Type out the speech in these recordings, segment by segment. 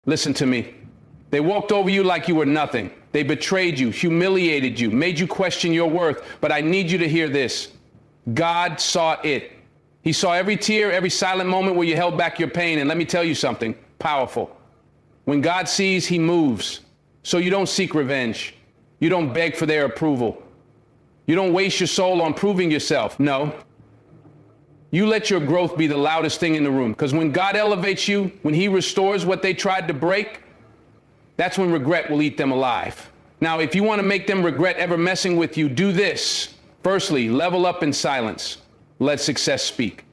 Listen to me. They walked over you like you were nothing. They betrayed you, humiliated you, made you question your worth. But I need you to hear this. God saw it. He saw every tear, every silent moment where you held back your pain. And let me tell you something powerful. When God sees, he moves. So you don't seek revenge. You don't beg for their approval. You don't waste your soul on proving yourself. No. You let your growth be the loudest thing in the room. Because when God elevates you, when he restores what they tried to break, that's when regret will eat them alive. Now, if you want to make them regret ever messing with you, do this. Firstly, level up in silence. Let success speak.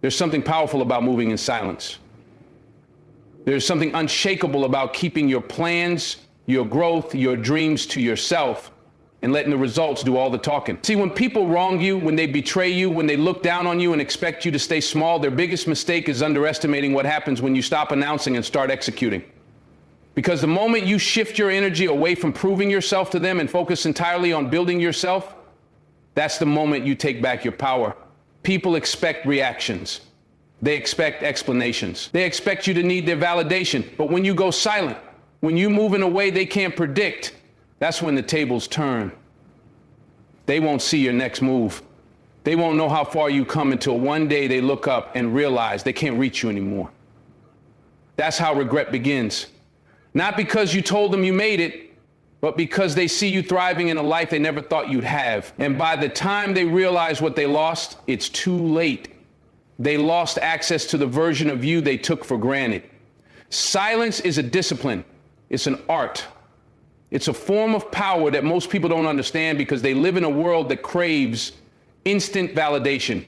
There's something powerful about moving in silence. There's something unshakable about keeping your plans, your growth, your dreams to yourself and letting the results do all the talking. See, when people wrong you, when they betray you, when they look down on you and expect you to stay small, their biggest mistake is underestimating what happens when you stop announcing and start executing. Because the moment you shift your energy away from proving yourself to them and focus entirely on building yourself, that's the moment you take back your power. People expect reactions. They expect explanations. They expect you to need their validation. But when you go silent, when you move in a way they can't predict, that's when the tables turn. They won't see your next move. They won't know how far you come until one day they look up and realize they can't reach you anymore. That's how regret begins. Not because you told them you made it, but because they see you thriving in a life they never thought you'd have. And by the time they realize what they lost, it's too late. They lost access to the version of you they took for granted. Silence is a discipline. It's an art. It's a form of power that most people don't understand because they live in a world that craves instant validation.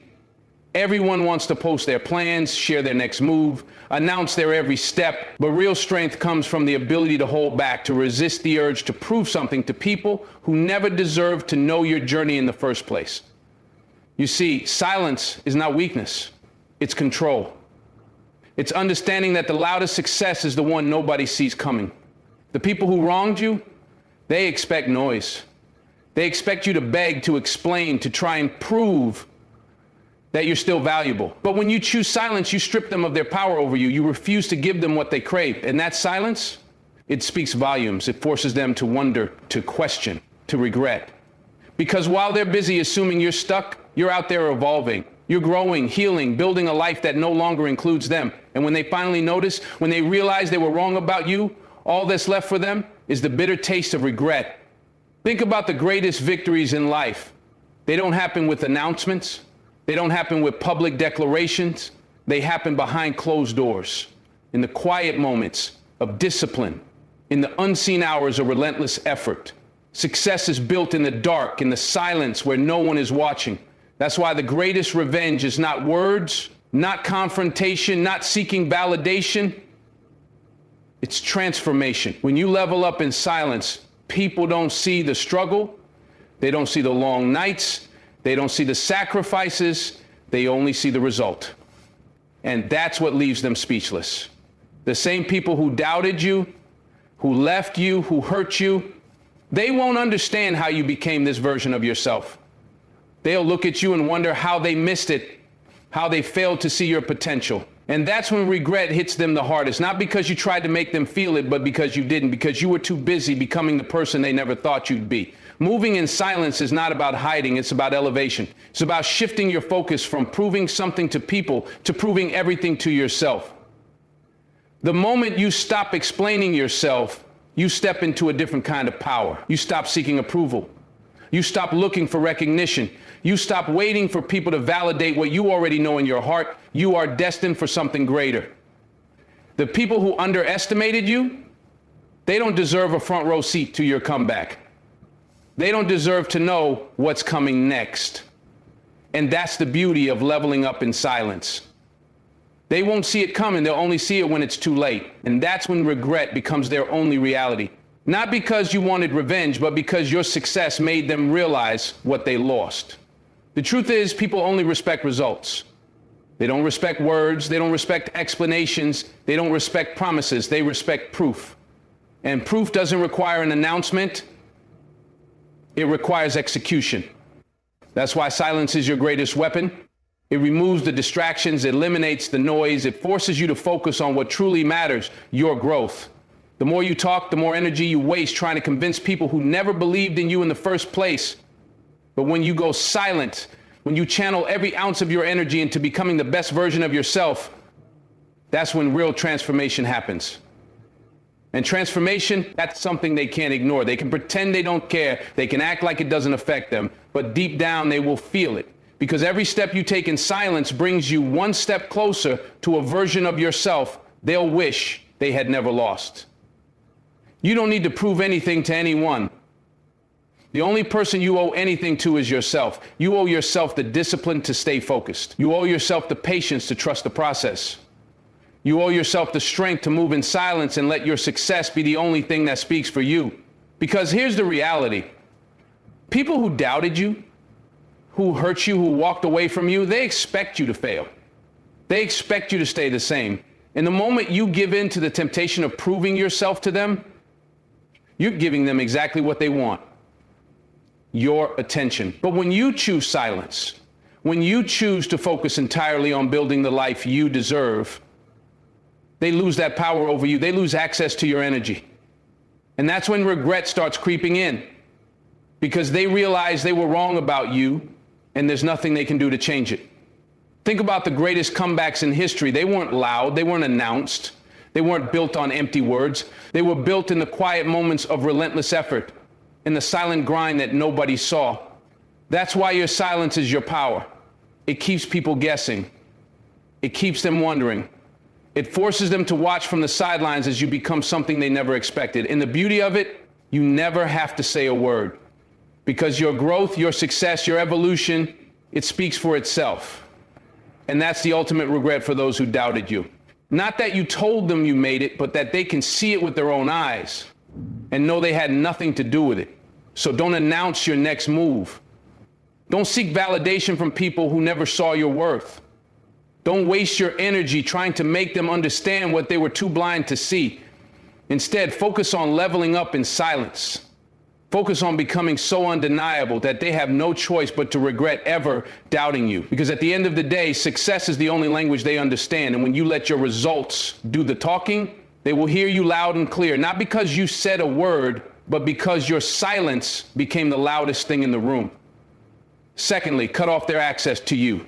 Everyone wants to post their plans, share their next move, announce their every step, but real strength comes from the ability to hold back, to resist the urge to prove something to people who never deserved to know your journey in the first place. You see, silence is not weakness, it's control. It's understanding that the loudest success is the one nobody sees coming. The people who wronged you, they expect noise. They expect you to beg, to explain, to try and prove that you're still valuable. But when you choose silence, you strip them of their power over you. You refuse to give them what they crave. And that silence, it speaks volumes. It forces them to wonder, to question, to regret. Because while they're busy assuming you're stuck, you're out there evolving. You're growing, healing, building a life that no longer includes them. And when they finally notice, when they realize they were wrong about you, all that's left for them is the bitter taste of regret. Think about the greatest victories in life. They don't happen with announcements. They don't happen with public declarations. They happen behind closed doors, in the quiet moments of discipline, in the unseen hours of relentless effort. Success is built in the dark, in the silence where no one is watching. That's why the greatest revenge is not words, not confrontation, not seeking validation. It's transformation. When you level up in silence, people don't see the struggle. They don't see the long nights. They don't see the sacrifices. They only see the result. And that's what leaves them speechless. The same people who doubted you, who left you, who hurt you, they won't understand how you became this version of yourself. They'll look at you and wonder how they missed it, how they failed to see your potential. And that's when regret hits them the hardest, not because you tried to make them feel it, but because you didn't, because you were too busy becoming the person they never thought you'd be. Moving in silence is not about hiding, it's about elevation. It's about shifting your focus from proving something to people to proving everything to yourself. The moment you stop explaining yourself, you step into a different kind of power. You stop seeking approval. You stop looking for recognition. You stop waiting for people to validate what you already know in your heart. You are destined for something greater. The people who underestimated you, they don't deserve a front row seat to your comeback. They don't deserve to know what's coming next. And that's the beauty of leveling up in silence. They won't see it coming. They'll only see it when it's too late. And that's when regret becomes their only reality. Not because you wanted revenge, but because your success made them realize what they lost. The truth is, people only respect results. They don't respect words. They don't respect explanations. They don't respect promises. They respect proof. And proof doesn't require an announcement. It requires execution. That's why silence is your greatest weapon. It removes the distractions, it eliminates the noise, it forces you to focus on what truly matters, your growth. The more you talk, the more energy you waste trying to convince people who never believed in you in the first place. But when you go silent, when you channel every ounce of your energy into becoming the best version of yourself, that's when real transformation happens. And transformation, that's something they can't ignore. They can pretend they don't care, they can act like it doesn't affect them, but deep down they will feel it. Because every step you take in silence brings you one step closer to a version of yourself they'll wish they had never lost. You don't need to prove anything to anyone. The only person you owe anything to is yourself. You owe yourself the discipline to stay focused. You owe yourself the patience to trust the process. You owe yourself the strength to move in silence and let your success be the only thing that speaks for you. Because here's the reality. People who doubted you, who hurt you, who walked away from you, they expect you to fail. They expect you to stay the same. And the moment you give in to the temptation of proving yourself to them, you're giving them exactly what they want. Your attention. But when you choose silence, when you choose to focus entirely on building the life you deserve, they lose that power over you. They lose access to your energy. And that's when regret starts creeping in, because they realize they were wrong about you and there's nothing they can do to change it. Think about the greatest comebacks in history. They weren't loud. They weren't announced. They weren't built on empty words. They were built in the quiet moments of relentless effort, in the silent grind that nobody saw. That's why your silence is your power. It keeps people guessing. It keeps them wondering. It forces them to watch from the sidelines as you become something they never expected. And the beauty of it, you never have to say a word, because your growth, your success, your evolution, it speaks for itself. And that's the ultimate regret for those who doubted you. Not that you told them you made it, but that they can see it with their own eyes and know they had nothing to do with it. So don't announce your next move. Don't seek validation from people who never saw your worth. Don't waste your energy trying to make them understand what they were too blind to see. Instead, focus on leveling up in silence. Focus on becoming so undeniable that they have no choice but to regret ever doubting you. Because at the end of the day, success is the only language they understand. And when you let your results do the talking, they will hear you loud and clear. Not because you said a word, but because your silence became the loudest thing in the room. Secondly, cut off their access to you.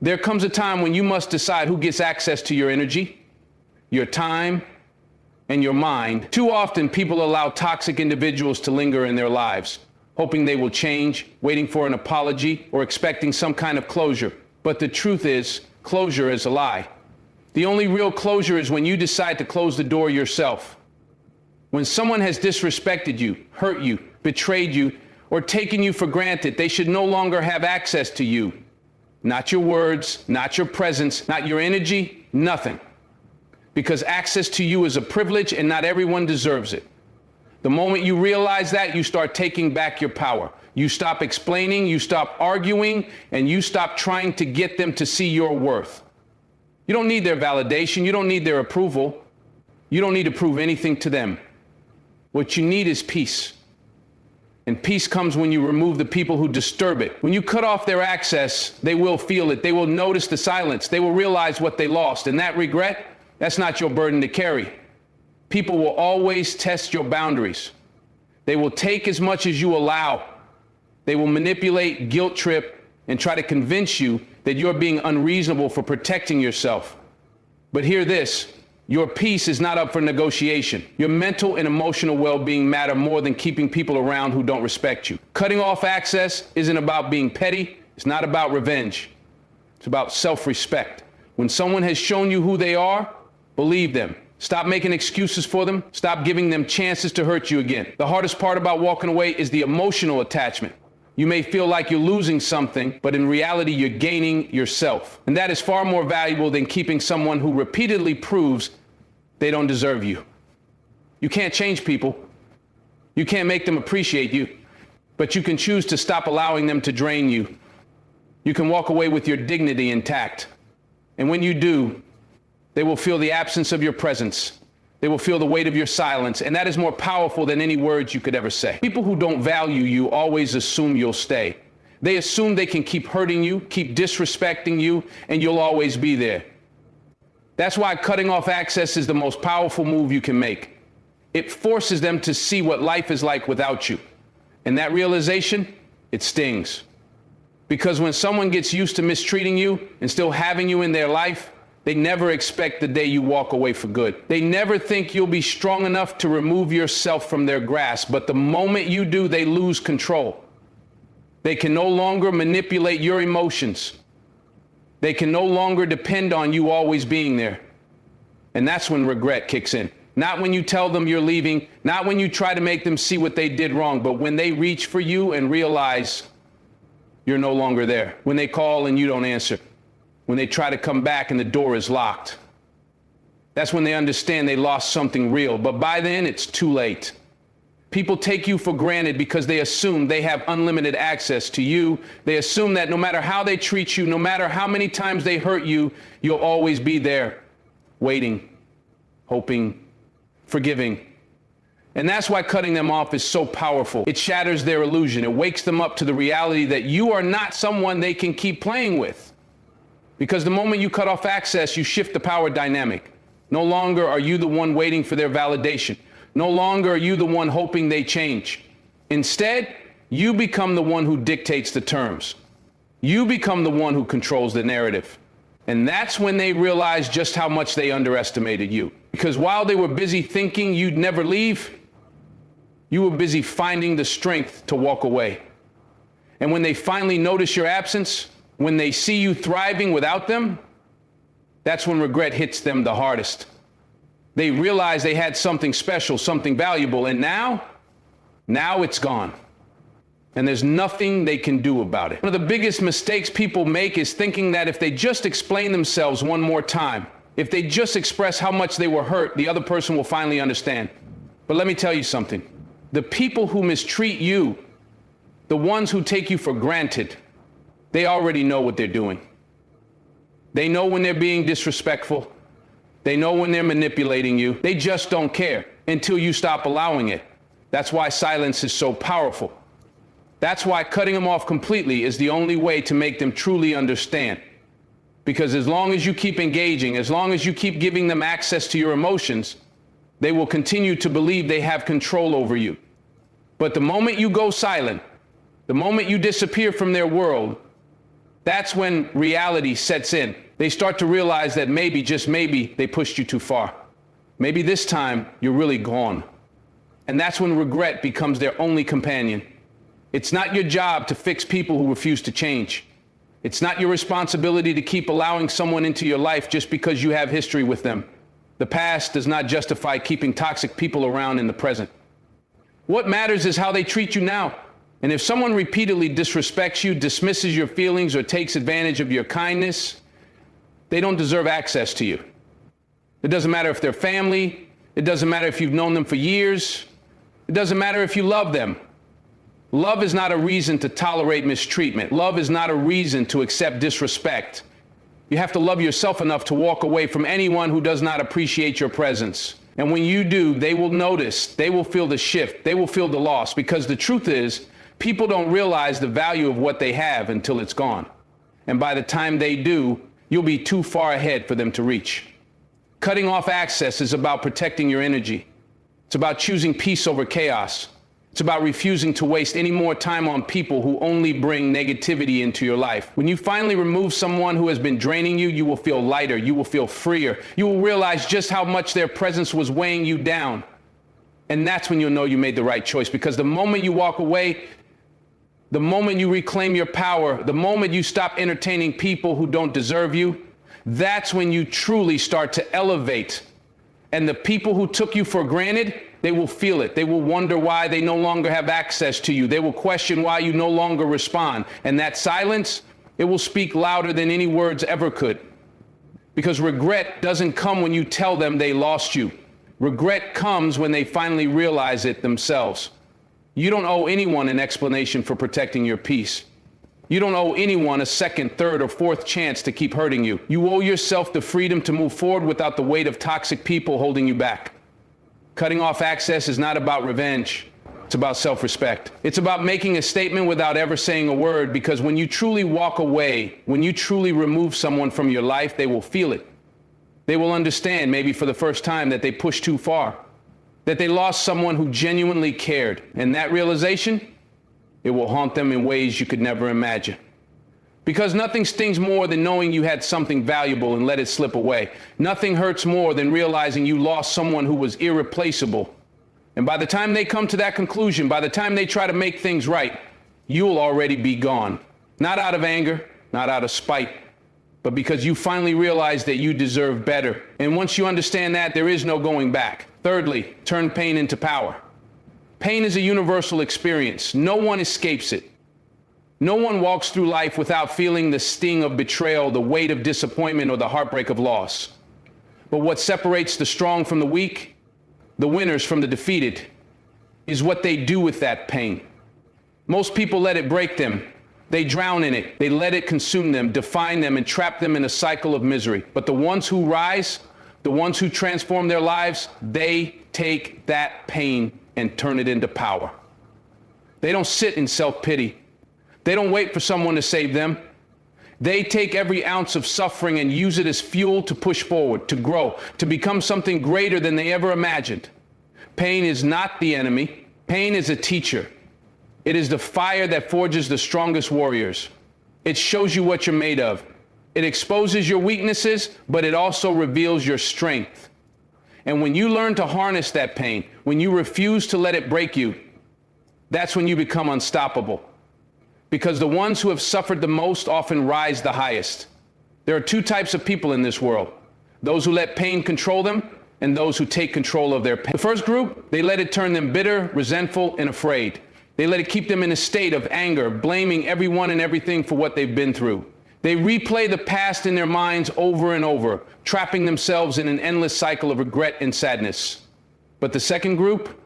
There comes a time when you must decide who gets access to your energy, your time, and your mind. Too often, people allow toxic individuals to linger in their lives, hoping they will change, waiting for an apology, or expecting some kind of closure. But the truth is, closure is a lie. The only real closure is when you decide to close the door yourself. When someone has disrespected you, hurt you, betrayed you, or taken you for granted, they should no longer have access to you. Not your words, not your presence, not your energy, nothing. Because access to you is a privilege and not everyone deserves it. The moment you realize that, you start taking back your power. You stop explaining, you stop arguing, and you stop trying to get them to see your worth. You don't need their validation. You don't need their approval. You don't need to prove anything to them. What you need is peace. And peace comes when you remove the people who disturb it. When you cut off their access, they will feel it. They will notice the silence. They will realize what they lost. And that regret, that's not your burden to carry. People will always test your boundaries. They will take as much as you allow. They will manipulate, guilt trip, and try to convince you that you're being unreasonable for protecting yourself. But hear this. Your peace is not up for negotiation. Your mental and emotional well-being matter more than keeping people around who don't respect you. Cutting off access isn't about being petty. It's not about revenge. It's about self-respect. When someone has shown you who they are, believe them. Stop making excuses for them. Stop giving them chances to hurt you again. The hardest part about walking away is the emotional attachment. You may feel like you're losing something, but in reality, you're gaining yourself. And that is far more valuable than keeping someone who repeatedly proves they don't deserve you. You can't change people. You can't make them appreciate you, but you can choose to stop allowing them to drain you. You can walk away with your dignity intact. And when you do, they will feel the absence of your presence. They will feel the weight of your silence, and that is more powerful than any words you could ever say. People who don't value you always assume you'll stay. They assume they can keep hurting you, keep disrespecting you, and you'll always be there. That's why cutting off access is the most powerful move you can make. It forces them to see what life is like without you. And that realization, it stings. Because when someone gets used to mistreating you and still having you in their life, they never expect the day you walk away for good. They never think you'll be strong enough to remove yourself from their grasp. But the moment you do, they lose control. They can no longer manipulate your emotions. They can no longer depend on you always being there. And that's when regret kicks in. Not when you tell them you're leaving, not when you try to make them see what they did wrong, but when they reach for you and realize you're no longer there. When they call and you don't answer. When they try to come back and the door is locked. That's when they understand they lost something real. But by then, it's too late. People take you for granted because they assume they have unlimited access to you. They assume that no matter how they treat you, no matter how many times they hurt you, you'll always be there, waiting, hoping, forgiving. And that's why cutting them off is so powerful. It shatters their illusion. It wakes them up to the reality that you are not someone they can keep playing with. Because the moment you cut off access, you shift the power dynamic. No longer are you the one waiting for their validation. No longer are you the one hoping they change. Instead, you become the one who dictates the terms. You become the one who controls the narrative. And that's when they realize just how much they underestimated you. Because while they were busy thinking you'd never leave, you were busy finding the strength to walk away. And when they finally notice your absence, when they see you thriving without them, that's when regret hits them the hardest. They realize they had something special, something valuable, and now it's gone. And there's nothing they can do about it. One of the biggest mistakes people make is thinking that if they just explain themselves one more time, if they just express how much they were hurt, the other person will finally understand. But let me tell you something. The people who mistreat you, the ones who take you for granted, they already know what they're doing. They know when they're being disrespectful. They know when they're manipulating you. They just don't care until you stop allowing it. That's why silence is so powerful. That's why cutting them off completely is the only way to make them truly understand. Because as long as you keep engaging, as long as you keep giving them access to your emotions, they will continue to believe they have control over you. But the moment you go silent, the moment you disappear from their world, that's when reality sets in. They start to realize that maybe, just maybe, they pushed you too far. Maybe this time you're really gone. And that's when regret becomes their only companion. It's not your job to fix people who refuse to change. It's not your responsibility to keep allowing someone into your life just because you have history with them. The past does not justify keeping toxic people around in the present. What matters is how they treat you now. And if someone repeatedly disrespects you, dismisses your feelings, or takes advantage of your kindness, they don't deserve access to you. It doesn't matter if they're family. It doesn't matter if you've known them for years. It doesn't matter if you love them. Love is not a reason to tolerate mistreatment. Love is not a reason to accept disrespect. You have to love yourself enough to walk away from anyone who does not appreciate your presence. And when you do, they will notice, they will feel the shift, they will feel the loss, because the truth is, people don't realize the value of what they have until it's gone. And by the time they do, you'll be too far ahead for them to reach. Cutting off access is about protecting your energy. It's about choosing peace over chaos. It's about refusing to waste any more time on people who only bring negativity into your life. When you finally remove someone who has been draining you, you will feel lighter, you will feel freer. You will realize just how much their presence was weighing you down. And that's when you'll know you made the right choice, because the moment you walk away, the moment you reclaim your power, the moment you stop entertaining people who don't deserve you, that's when you truly start to elevate. And the people who took you for granted, they will feel it. They will wonder why they no longer have access to you. They will question why you no longer respond. And that silence, it will speak louder than any words ever could. Because regret doesn't come when you tell them they lost you. Regret comes when they finally realize it themselves. You don't owe anyone an explanation for protecting your peace. You don't owe anyone a second, third, or fourth chance to keep hurting you. You owe yourself the freedom to move forward without the weight of toxic people holding you back. Cutting off access is not about revenge. It's about self-respect. It's about making a statement without ever saying a word, because when you truly walk away, when you truly remove someone from your life, they will feel it. They will understand, maybe for the first time, that they pushed too far, that they lost someone who genuinely cared. And that realization, it will haunt them in ways you could never imagine. Because nothing stings more than knowing you had something valuable and let it slip away. Nothing hurts more than realizing you lost someone who was irreplaceable. And by the time they come to that conclusion, by the time they try to make things right, you'll already be gone. Not out of anger, not out of spite, but because you finally realize that you deserve better. And once you understand that, there is no going back. Thirdly, turn pain into power. Pain is a universal experience. No one escapes it. No one walks through life without feeling the sting of betrayal, the weight of disappointment, or the heartbreak of loss. But what separates the strong from the weak, the winners from the defeated, is what they do with that pain. Most people let it break them. They drown in it. They let it consume them, define them, and trap them in a cycle of misery. But the ones who rise, the ones who transform their lives, they take that pain and turn it into power. They don't sit in self-pity. They don't wait for someone to save them. They take every ounce of suffering and use it as fuel to push forward, to grow, to become something greater than they ever imagined. Pain is not the enemy. Pain is a teacher. It is the fire that forges the strongest warriors. It shows you what you're made of. It exposes your weaknesses, but it also reveals your strength. And when you learn to harness that pain, when you refuse to let it break you, that's when you become unstoppable. Because the ones who have suffered the most often rise the highest. There are two types of people in this world: those who let pain control them, and those who take control of their pain. The first group, they let it turn them bitter, resentful, and afraid. They let it keep them in a state of anger, blaming everyone and everything for what they've been through. They replay the past in their minds over and over, trapping themselves in an endless cycle of regret and sadness. But the second group,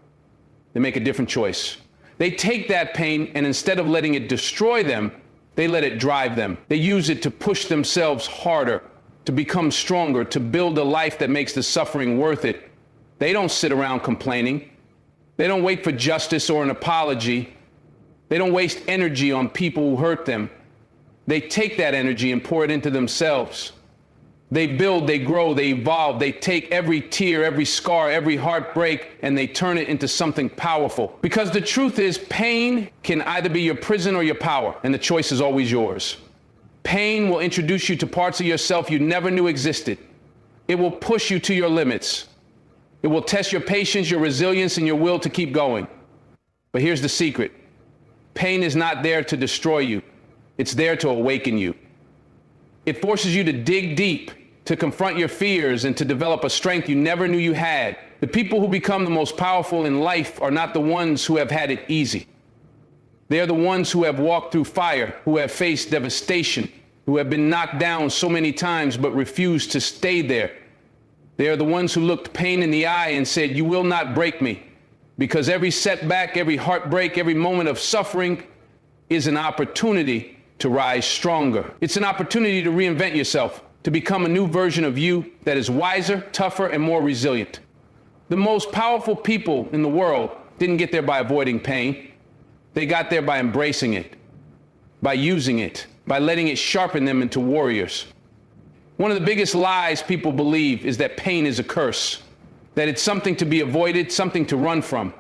they make a different choice. They take that pain, and instead of letting it destroy them, they let it drive them. They use it to push themselves harder, to become stronger, to build a life that makes the suffering worth it. They don't sit around complaining. They don't wait for justice or an apology. They don't waste energy on people who hurt them. They take that energy and pour it into themselves. They build, they grow, they evolve. They take every tear, every scar, every heartbreak, and they turn it into something powerful. Because the truth is, pain can either be your prison or your power, and the choice is always yours. Pain will introduce you to parts of yourself you never knew existed. It will push you to your limits. It will test your patience, your resilience, and your will to keep going. But here's the secret. Pain is not there to destroy you. It's there to awaken you. It forces you to dig deep, to confront your fears, and to develop a strength you never knew you had. The people who become the most powerful in life are not the ones who have had it easy. They are the ones who have walked through fire, who have faced devastation, who have been knocked down so many times but refused to stay there. They are the ones who looked pain in the eye and said, "You will not break me," because every setback, every heartbreak, every moment of suffering is an opportunity to rise stronger. It's an opportunity to reinvent yourself, to become a new version of you that is wiser, tougher, and more resilient. The most powerful people in the world didn't get there by avoiding pain. They got there by embracing it, by using it, by letting it sharpen them into warriors. One of the biggest lies people believe is that pain is a curse, that it's something to be avoided, something to run from.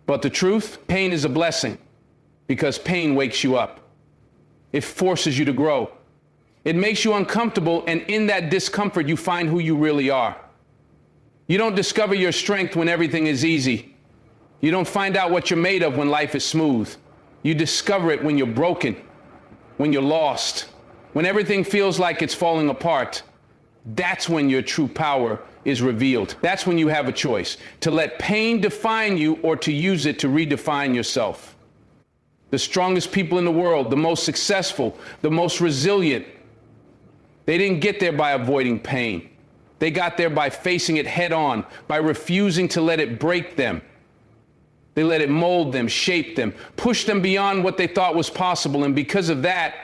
But the truth, pain is a blessing, because pain wakes you up. It forces you to grow. It makes you uncomfortable, and in that discomfort, you find who you really are. You don't discover your strength when everything is easy. You don't find out what you're made of when life is smooth. You discover it when you're broken, when you're lost, when everything feels like it's falling apart. That's when your true power is revealed. That's when you have a choice, to let pain define you or to use it to redefine yourself. The strongest people in the world, the most successful, the most resilient, they didn't get there by avoiding pain. They got there by facing it head on, by refusing to let it break them. They let it mold them, shape them, push them beyond what they thought was possible, and because of that,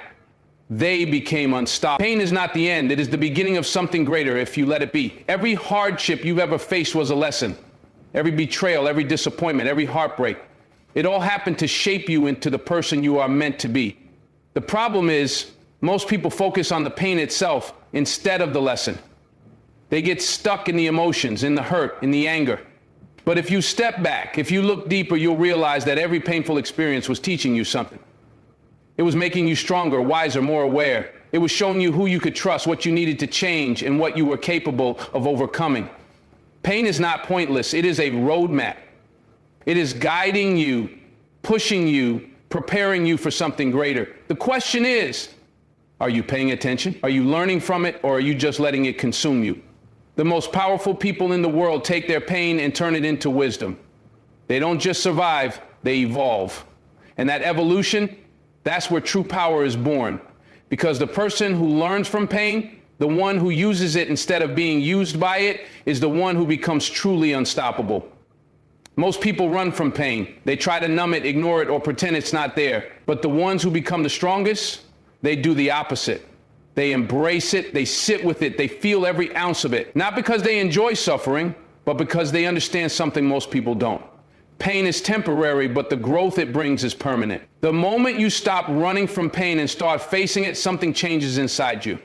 they became unstoppable. Pain is not the end. It is the beginning of something greater if you let it be. Every hardship you've ever faced was a lesson. Every betrayal, every disappointment, every heartbreak, It all happened to shape you into the person you are meant to be. The problem is, most people focus on the pain itself instead of the lesson. They get stuck in the emotions, in the hurt, in the anger. But if you step back, if you look deeper, you'll realize that every painful experience was teaching you something. It was making you stronger, wiser, more aware. It was showing you who you could trust, what you needed to change, and what you were capable of overcoming. Pain is not pointless. It is a roadmap. It is guiding you, pushing you, preparing you for something greater. The question is, are you paying attention? Are you learning from it, or are you just letting it consume you? The most powerful people in the world take their pain and turn it into wisdom. They don't just survive, they evolve. And that evolution, that's where true power is born. Because the person who learns from pain, the one who uses it instead of being used by it, is the one who becomes truly unstoppable. Most people run from pain. They try to numb it, ignore it, or pretend it's not there. But the ones who become the strongest, they do the opposite. They embrace it, they sit with it, they feel every ounce of it. Not because they enjoy suffering, but because they understand something most people don't. Pain is temporary, but the growth it brings is permanent. The moment you stop running from pain and start facing it, something changes inside you.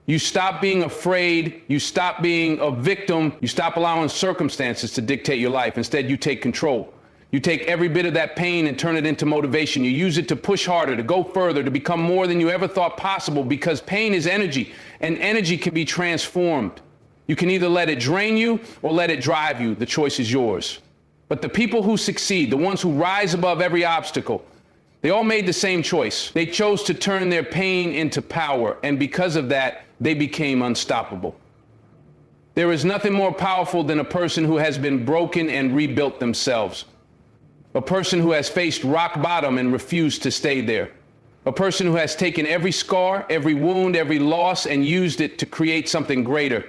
You stop being afraid, you stop being a victim, you stop allowing circumstances to dictate your life. Instead, you take control. You take every bit of that pain and turn it into motivation. You use it to push harder, to go further, to become more than you ever thought possible, because pain is energy, and energy can be transformed. You can either let it drain you or let it drive you. The choice is yours. But the people who succeed, the ones who rise above every obstacle, they all made the same choice. They chose to turn their pain into power, and because of that, they became unstoppable. There is nothing more powerful than a person who has been broken and rebuilt themselves. A person who has faced rock bottom and refused to stay there. A person who has taken every scar, every wound, every loss, and used it to create something greater.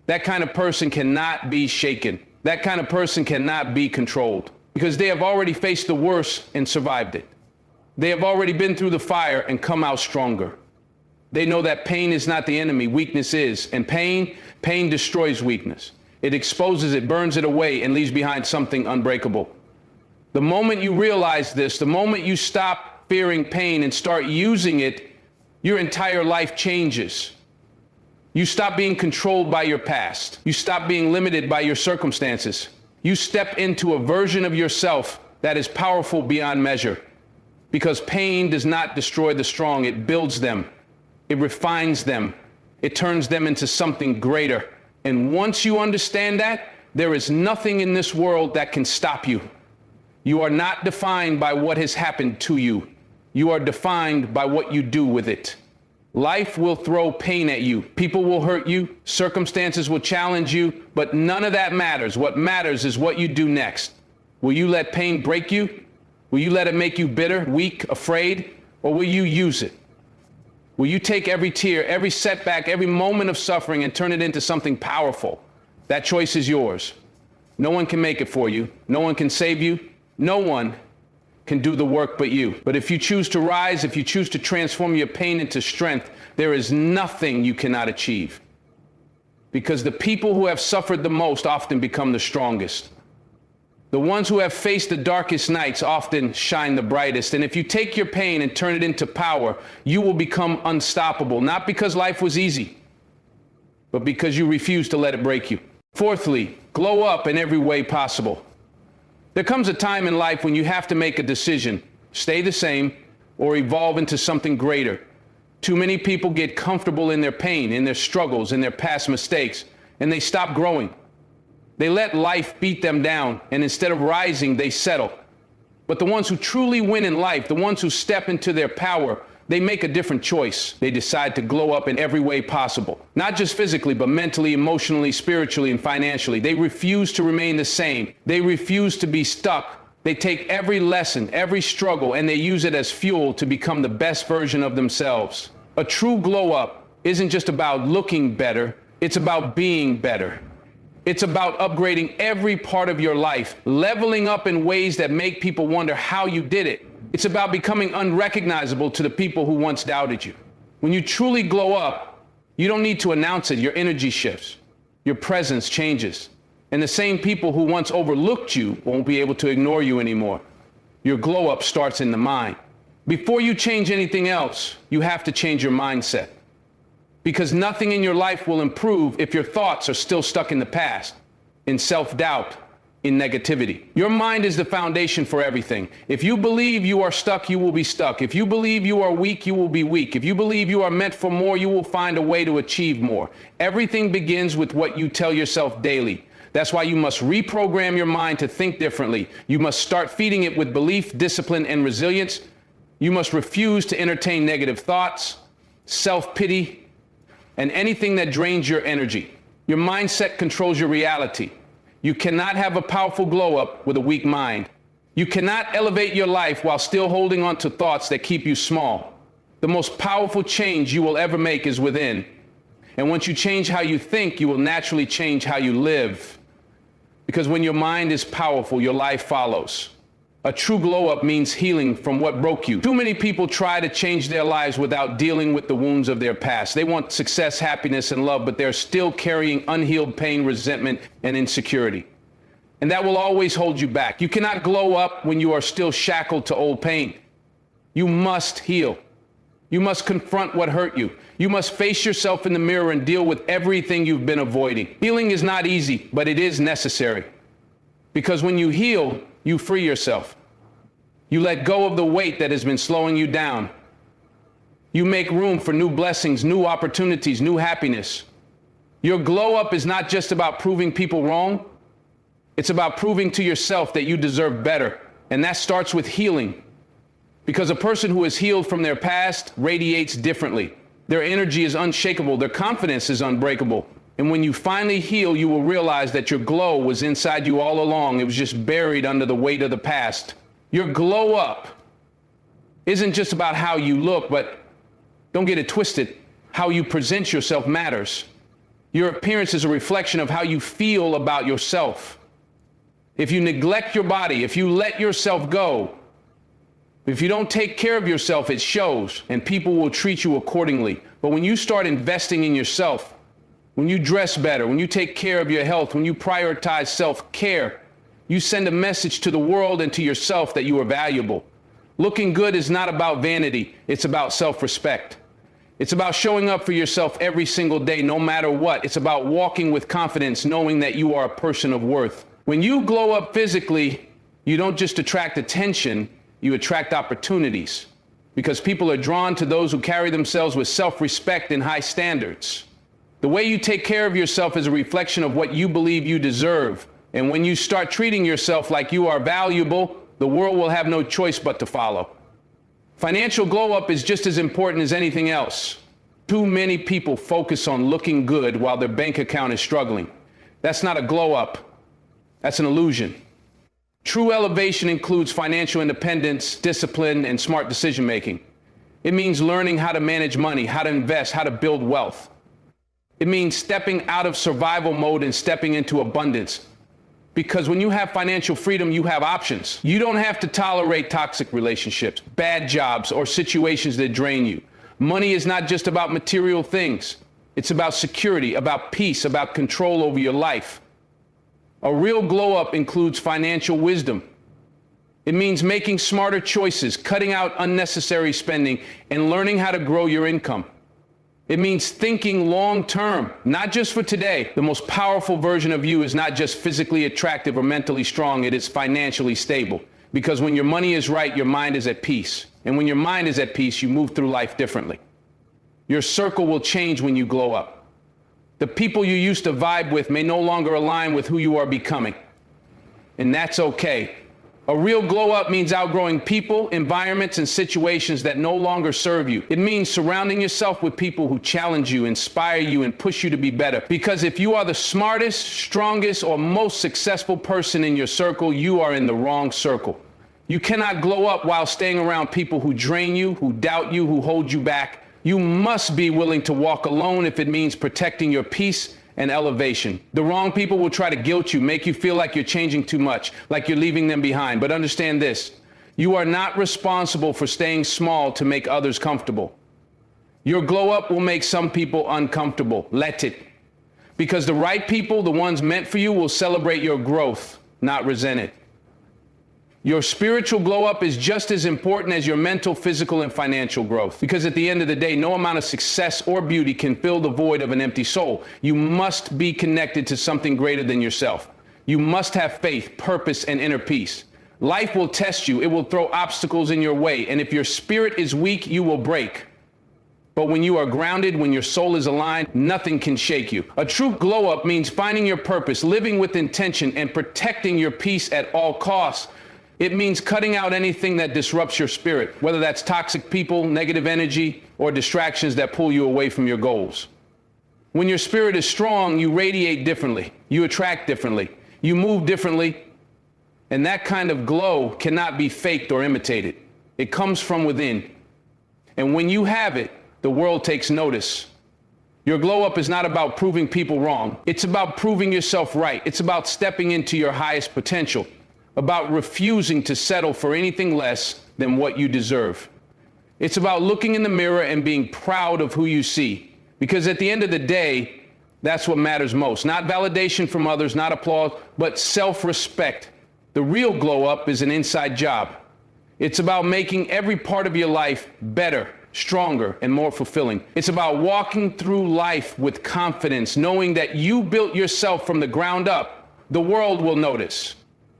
That kind of person cannot be shaken. That kind of person cannot be controlled, because they have already faced the worst and survived it. They have already been through the fire and come out stronger. They know that pain is not the enemy, weakness is. And pain destroys weakness. It exposes it, burns it away, and leaves behind something unbreakable. The moment you realize this, the moment you stop fearing pain and start using it, your entire life changes. You stop being controlled by your past. You stop being limited by your circumstances. You step into a version of yourself that is powerful beyond measure. Because pain does not destroy the strong, it builds them. It refines them. It turns them into something greater. And once you understand that, there is nothing in this world that can stop you. You are not defined by what has happened to you. You are defined by what you do with it. Life will throw pain at you. People will hurt you. Circumstances will challenge you. But none of that matters. What matters is what you do next. Will you let pain break you? Will you let it make you bitter, weak, afraid? Or will you use it? Will you take every tear, every setback, every moment of suffering and turn it into something powerful? That choice is yours. No one can make it for you. No one can save you. No one can do the work but you. But if you choose to rise, if you choose to transform your pain into strength, there is nothing you cannot achieve. Because the people who have suffered the most often become the strongest. The ones who have faced the darkest nights often shine the brightest. And if you take your pain and turn it into power, you will become unstoppable, not because life was easy, but because you refuse to let it break you. Fourthly, glow up in every way possible. There comes a time in life when you have to make a decision, stay the same or evolve into something greater. Too many people get comfortable in their pain, in their struggles, in their past mistakes, and they stop growing. They let life beat them down, and instead of rising, they settle. But the ones who truly win in life, the ones who step into their power, they make a different choice. They decide to glow up in every way possible. Not just physically, but mentally, emotionally, spiritually, and financially. They refuse to remain the same. They refuse to be stuck. They take every lesson, every struggle, and they use it as fuel to become the best version of themselves. A true glow up isn't just about looking better, it's about being better. It's about upgrading every part of your life, leveling up in ways that make people wonder how you did it. It's about becoming unrecognizable to the people who once doubted you. When you truly glow up, you don't need to announce it. Your energy shifts. Your presence changes. And the same people who once overlooked you won't be able to ignore you anymore. Your glow up starts in the mind. Before you change anything else, you have to change your mindset. Because nothing in your life will improve if your thoughts are still stuck in the past, in self-doubt, in negativity. Your mind is the foundation for everything. If you believe you are stuck, you will be stuck. If you believe you are weak, you will be weak. If you believe you are meant for more, you will find a way to achieve more. Everything begins with what you tell yourself daily. That's why you must reprogram your mind to think differently. You must start feeding it with belief, discipline, and resilience. You must refuse to entertain negative thoughts, self-pity, and anything that drains your energy. Your mindset controls your reality. You cannot have a powerful glow up with a weak mind. You cannot elevate your life while still holding on to thoughts that keep you small. The most powerful change you will ever make is within. And once you change how you think, you will naturally change how you live. Because when your mind is powerful, your life follows. A true glow up means healing from what broke you. Too many people try to change their lives without dealing with the wounds of their past. They want success, happiness, and love, but they're still carrying unhealed pain, resentment, and insecurity. And that will always hold you back. You cannot glow up when you are still shackled to old pain. You must heal. You must confront what hurt you. You must face yourself in the mirror and deal with everything you've been avoiding. Healing is not easy, but it is necessary. Because when you heal, you free yourself. You let go of the weight that has been slowing you down. You make room for new blessings, new opportunities, new happiness. Your glow up is not just about proving people wrong. It's about proving to yourself that you deserve better. And that starts with healing. Because a person who is healed from their past radiates differently. Their energy is unshakable. Their confidence is unbreakable. And when you finally heal, you will realize that your glow was inside you all along. It was just buried under the weight of the past. Your glow up isn't just about how you look, but don't get it twisted. How you present yourself matters. Your appearance is a reflection of how you feel about yourself. If you neglect your body, if you let yourself go, if you don't take care of yourself, it shows, and people will treat you accordingly. But when you start investing in yourself, when you dress better, when you take care of your health, when you prioritize self-care, you send a message to the world and to yourself that you are valuable. Looking good is not about vanity. It's about self-respect. It's about showing up for yourself every single day, no matter what. It's about walking with confidence, knowing that you are a person of worth. When you glow up physically, you don't just attract attention, you attract opportunities. Because people are drawn to those who carry themselves with self-respect and high standards. The way you take care of yourself is a reflection of what you believe you deserve. And when you start treating yourself like you are valuable, the world will have no choice but to follow. Financial glow up is just as important as anything else. Too many people focus on looking good while their bank account is struggling. That's not a glow up. That's an illusion. True elevation includes financial independence, discipline, and smart decision making. It means learning how to manage money, how to invest, how to build wealth. It means stepping out of survival mode and stepping into abundance. Because when you have financial freedom, you have options. You don't have to tolerate toxic relationships, bad jobs, or situations that drain you. Money is not just about material things. It's about security, about peace, about control over your life. A real glow up includes financial wisdom. It means making smarter choices, cutting out unnecessary spending, and learning how to grow your income. It means thinking long term, not just for today. The most powerful version of you is not just physically attractive or mentally strong, it is financially stable. Because when your money is right, your mind is at peace. And when your mind is at peace, you move through life differently. Your circle will change when you glow up. The people you used to vibe with may no longer align with who you are becoming. And that's okay. A real glow up means outgrowing people, environments, and situations that no longer serve you. It means surrounding yourself with people who challenge you, inspire you, and push you to be better. Because if you are the smartest, strongest, or most successful person in your circle, you are in the wrong circle. You cannot glow up while staying around people who drain you, who doubt you, who hold you back. You must be willing to walk alone if it means protecting your peace and elevation. The wrong people will try to guilt you, make you feel like you're changing too much, like you're leaving them behind. But understand this, you are not responsible for staying small to make others comfortable. Your glow up will make some people uncomfortable. Let it. Because the right people, the ones meant for you, will celebrate your growth, not resent it. Your spiritual glow up is just as important as your mental, physical, and financial growth. Because at the end of the day, no amount of success or beauty can fill the void of an empty soul. You must be connected to something greater than yourself. You must have faith, purpose, and inner peace. Life will test you. It will throw obstacles in your way. And if your spirit is weak, you will break. But when you are grounded, when your soul is aligned, nothing can shake you. A true glow up means finding your purpose, living with intention, and protecting your peace at all costs. It means cutting out anything that disrupts your spirit, whether that's toxic people, negative energy, or distractions that pull you away from your goals. When your spirit is strong, you radiate differently, you attract differently, you move differently, and that kind of glow cannot be faked or imitated. It comes from within. And when you have it, the world takes notice. Your glow up is not about proving people wrong. It's about proving yourself right. It's about stepping into your highest potential, about refusing to settle for anything less than what you deserve. It's about looking in the mirror and being proud of who you see. Because at the end of the day, that's what matters most. Not validation from others, not applause, but self-respect. The real glow up is an inside job. It's about making every part of your life better, stronger, and more fulfilling. It's about walking through life with confidence, knowing that you built yourself from the ground up. The world will notice.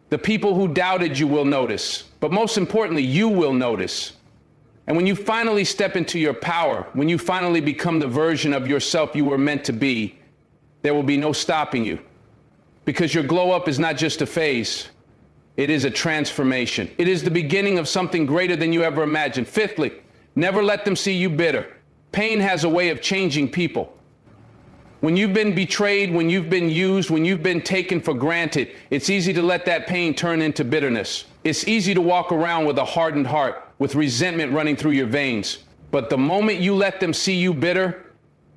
The people who doubted you will notice. But most importantly, you will notice. And when you finally step into your power, when you finally become the version of yourself you were meant to be, there will be no stopping you. Because your glow up is not just a phase. It is a transformation. It is the beginning of something greater than you ever imagined. Fifthly, never let them see you bitter. Pain has a way of changing people. When you've been betrayed, when you've been used, when you've been taken for granted, it's easy to let that pain turn into bitterness. It's easy to walk around with a hardened heart, with resentment running through your veins. But the moment you let them see you bitter,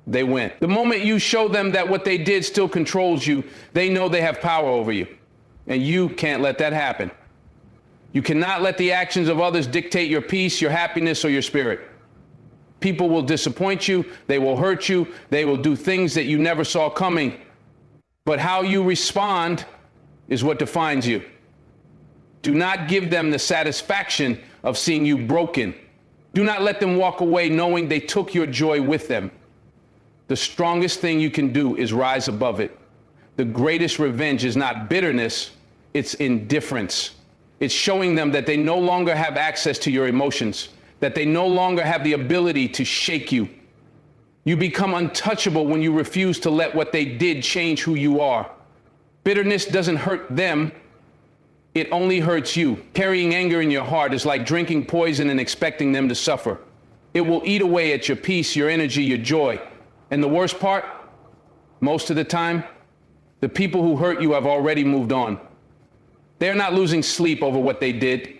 they win. The moment you show them that what they did still controls you, they know they have power over you. And you can't let that happen. You cannot let the actions of others dictate your peace, your happiness, or your spirit. People will disappoint you, they will hurt you, they will do things that you never saw coming. But how you respond is what defines you. Do not give them the satisfaction of seeing you broken. Do not let them walk away knowing they took your joy with them. The strongest thing you can do is rise above it. The greatest revenge is not bitterness, it's indifference. It's showing them that they no longer have access to your emotions, that they no longer have the ability to shake you. You become untouchable when you refuse to let what they did change who you are. Bitterness doesn't hurt them, it only hurts you. Carrying anger in your heart is like drinking poison and expecting them to suffer. It will eat away at your peace, your energy, your joy. And the worst part, most of the time, the people who hurt you have already moved on. They're not losing sleep over what they did.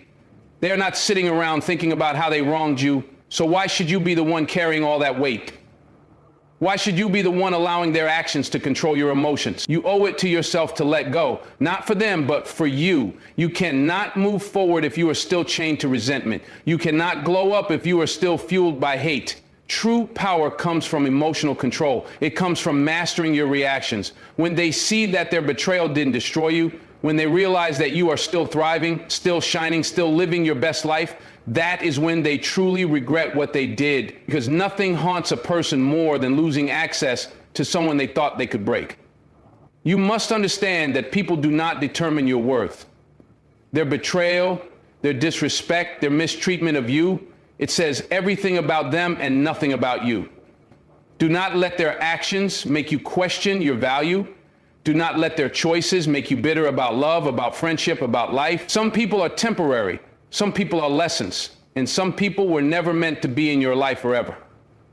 They're not sitting around thinking about how they wronged you. So why should you be the one carrying all that weight? Why should you be the one allowing their actions to control your emotions? You owe it to yourself to let go, not for them, but for you. You cannot move forward if you are still chained to resentment. You cannot glow up if you are still fueled by hate. True power comes from emotional control. It comes from mastering your reactions. When they see that their betrayal didn't destroy you, when they realize that you are still thriving, still shining, still living your best life, that is when they truly regret what they did. Because nothing haunts a person more than losing access to someone they thought they could break. You must understand that people do not determine your worth. Their betrayal, their disrespect, their mistreatment of you, it says everything about them and nothing about you. Do not let their actions make you question your value. Do not let their choices make you bitter about love, about friendship, about life. Some people are temporary. Some people are lessons. And some people were never meant to be in your life forever.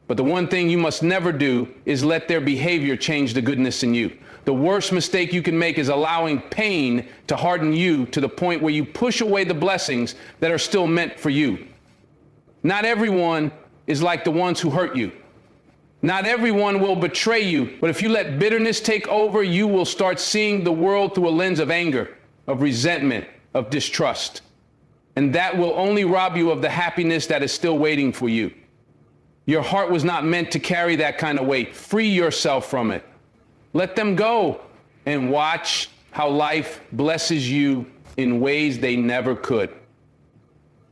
But the one thing you must never do is let their behavior change the goodness in you. The worst mistake you can make is allowing pain to harden you to the point where you push away the blessings that are still meant for you. Not everyone is like the ones who hurt you. Not everyone will betray you, but if you let bitterness take over, you will start seeing the world through a lens of anger, of resentment, of distrust. And that will only rob you of the happiness that is still waiting for you. Your heart was not meant to carry that kind of weight. Free yourself from it. Let them go and watch how life blesses you in ways they never could.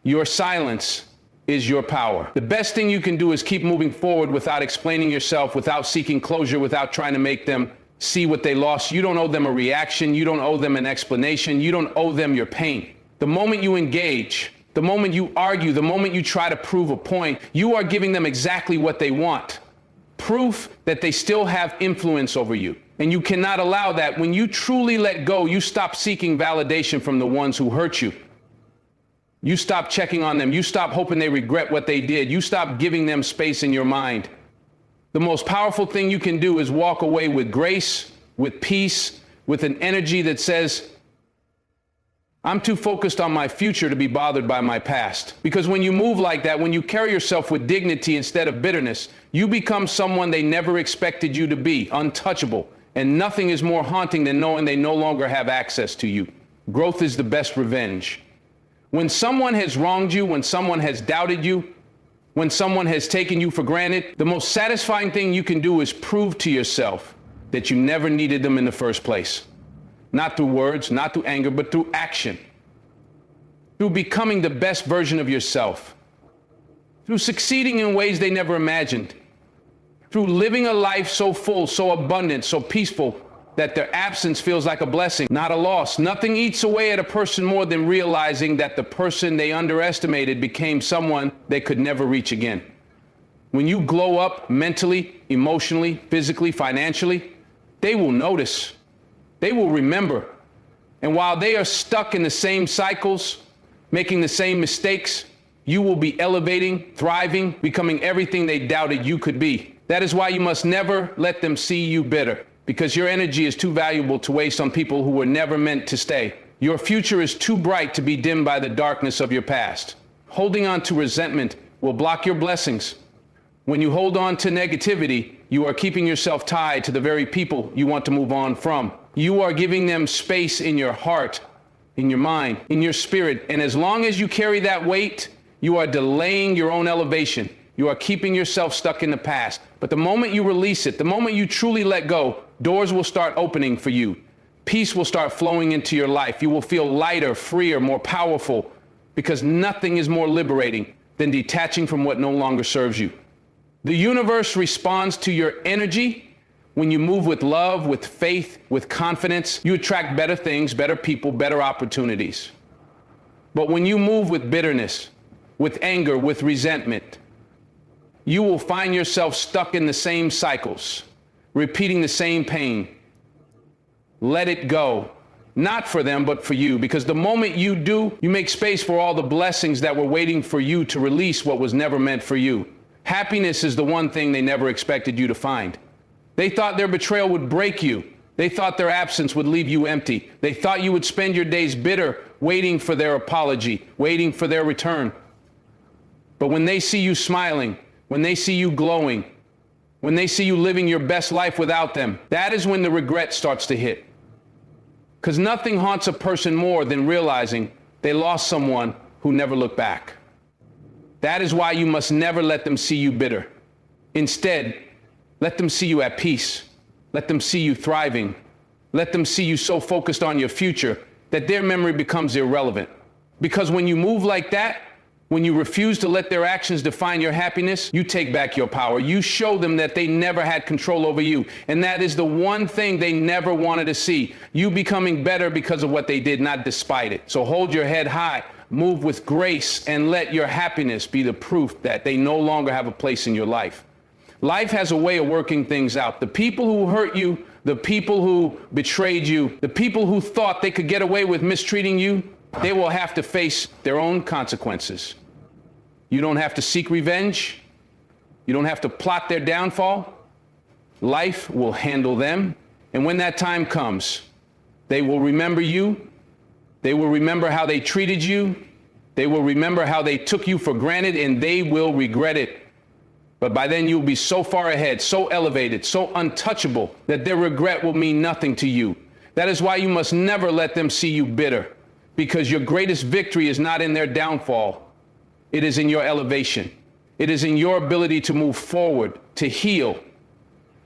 Your silence is your power. The best thing you can do is keep moving forward without explaining yourself, without seeking closure, without trying to make them see what they lost. You don't owe them a reaction. You don't owe them an explanation. You don't owe them your pain. The moment you engage, the moment you argue, the moment you try to prove a point, you are giving them exactly what they want. Proof that they still have influence over you. And you cannot allow that. When you truly let go, you stop seeking validation from the ones who hurt you. You stop checking on them. You stop hoping they regret what they did. You stop giving them space in your mind. The most powerful thing you can do is walk away with grace, with peace, with an energy that says, I'm too focused on my future to be bothered by my past. Because when you move like that, when you carry yourself with dignity instead of bitterness, you become someone they never expected you to be, untouchable. And nothing is more haunting than knowing they no longer have access to you. Growth is the best revenge. When someone has wronged you, when someone has doubted you, when someone has taken you for granted, the most satisfying thing you can do is prove to yourself that you never needed them in the first place. Not through words, not through anger, but through action. Through becoming the best version of yourself. Through succeeding in ways they never imagined. Through living a life so full, so abundant, so peaceful, that their absence feels like a blessing, not a loss. Nothing eats away at a person more than realizing that the person they underestimated became someone they could never reach again. When you glow up mentally, emotionally, physically, financially, they will notice. They will remember. And while they are stuck in the same cycles, making the same mistakes, you will be elevating, thriving, becoming everything they doubted you could be. That is why you must never let them see you bitter, because your energy is too valuable to waste on people who were never meant to stay. Your future is too bright to be dimmed by the darkness of your past. Holding on to resentment will block your blessings. When you hold on to negativity, you are keeping yourself tied to the very people you want to move on from. You are giving them space in your heart, in your mind, in your spirit. And as long as you carry that weight, you are delaying your own elevation. You are keeping yourself stuck in the past. But the moment you release it, the moment you truly let go, doors will start opening for you. Peace will start flowing into your life. You will feel lighter, freer, more powerful, because nothing is more liberating than detaching from what no longer serves you. The universe responds to your energy. When you move with love, with faith, with confidence, you attract better things, better people, better opportunities. But when you move with bitterness, with anger, with resentment, you will find yourself stuck in the same cycles, repeating the same pain. Let it go. Not for them, but for you. Because the moment you do, you make space for all the blessings that were waiting for you to release what was never meant for you. Happiness is the one thing they never expected you to find. They thought their betrayal would break you. They thought their absence would leave you empty. They thought you would spend your days bitter, waiting for their apology, waiting for their return. But when they see you smiling, when they see you glowing, when they see you living your best life without them, that is when the regret starts to hit. Because nothing haunts a person more than realizing they lost someone who never looked back. That is why you must never let them see you bitter. Instead, let them see you at peace. Let them see you thriving. Let them see you so focused on your future that their memory becomes irrelevant. Because when you move like that, when you refuse to let their actions define your happiness, you take back your power. You show them that they never had control over you. And that is the one thing they never wanted to see. You becoming better because of what they did, not despite it. So hold your head high, move with grace, and let your happiness be the proof that they no longer have a place in your life. Life has a way of working things out. The people who hurt you, the people who betrayed you, the people who thought they could get away with mistreating you, they will have to face their own consequences. You don't have to seek revenge. You don't have to plot their downfall. Life will handle them. And when that time comes, they will remember you. They will remember how they treated you. They will remember how they took you for granted, and they will regret it. But by then you'll be so far ahead, so elevated, so untouchable that their regret will mean nothing to you. That is why you must never let them see you bitter. Because your greatest victory is not in their downfall. It is in your elevation. It is in your ability to move forward, to heal,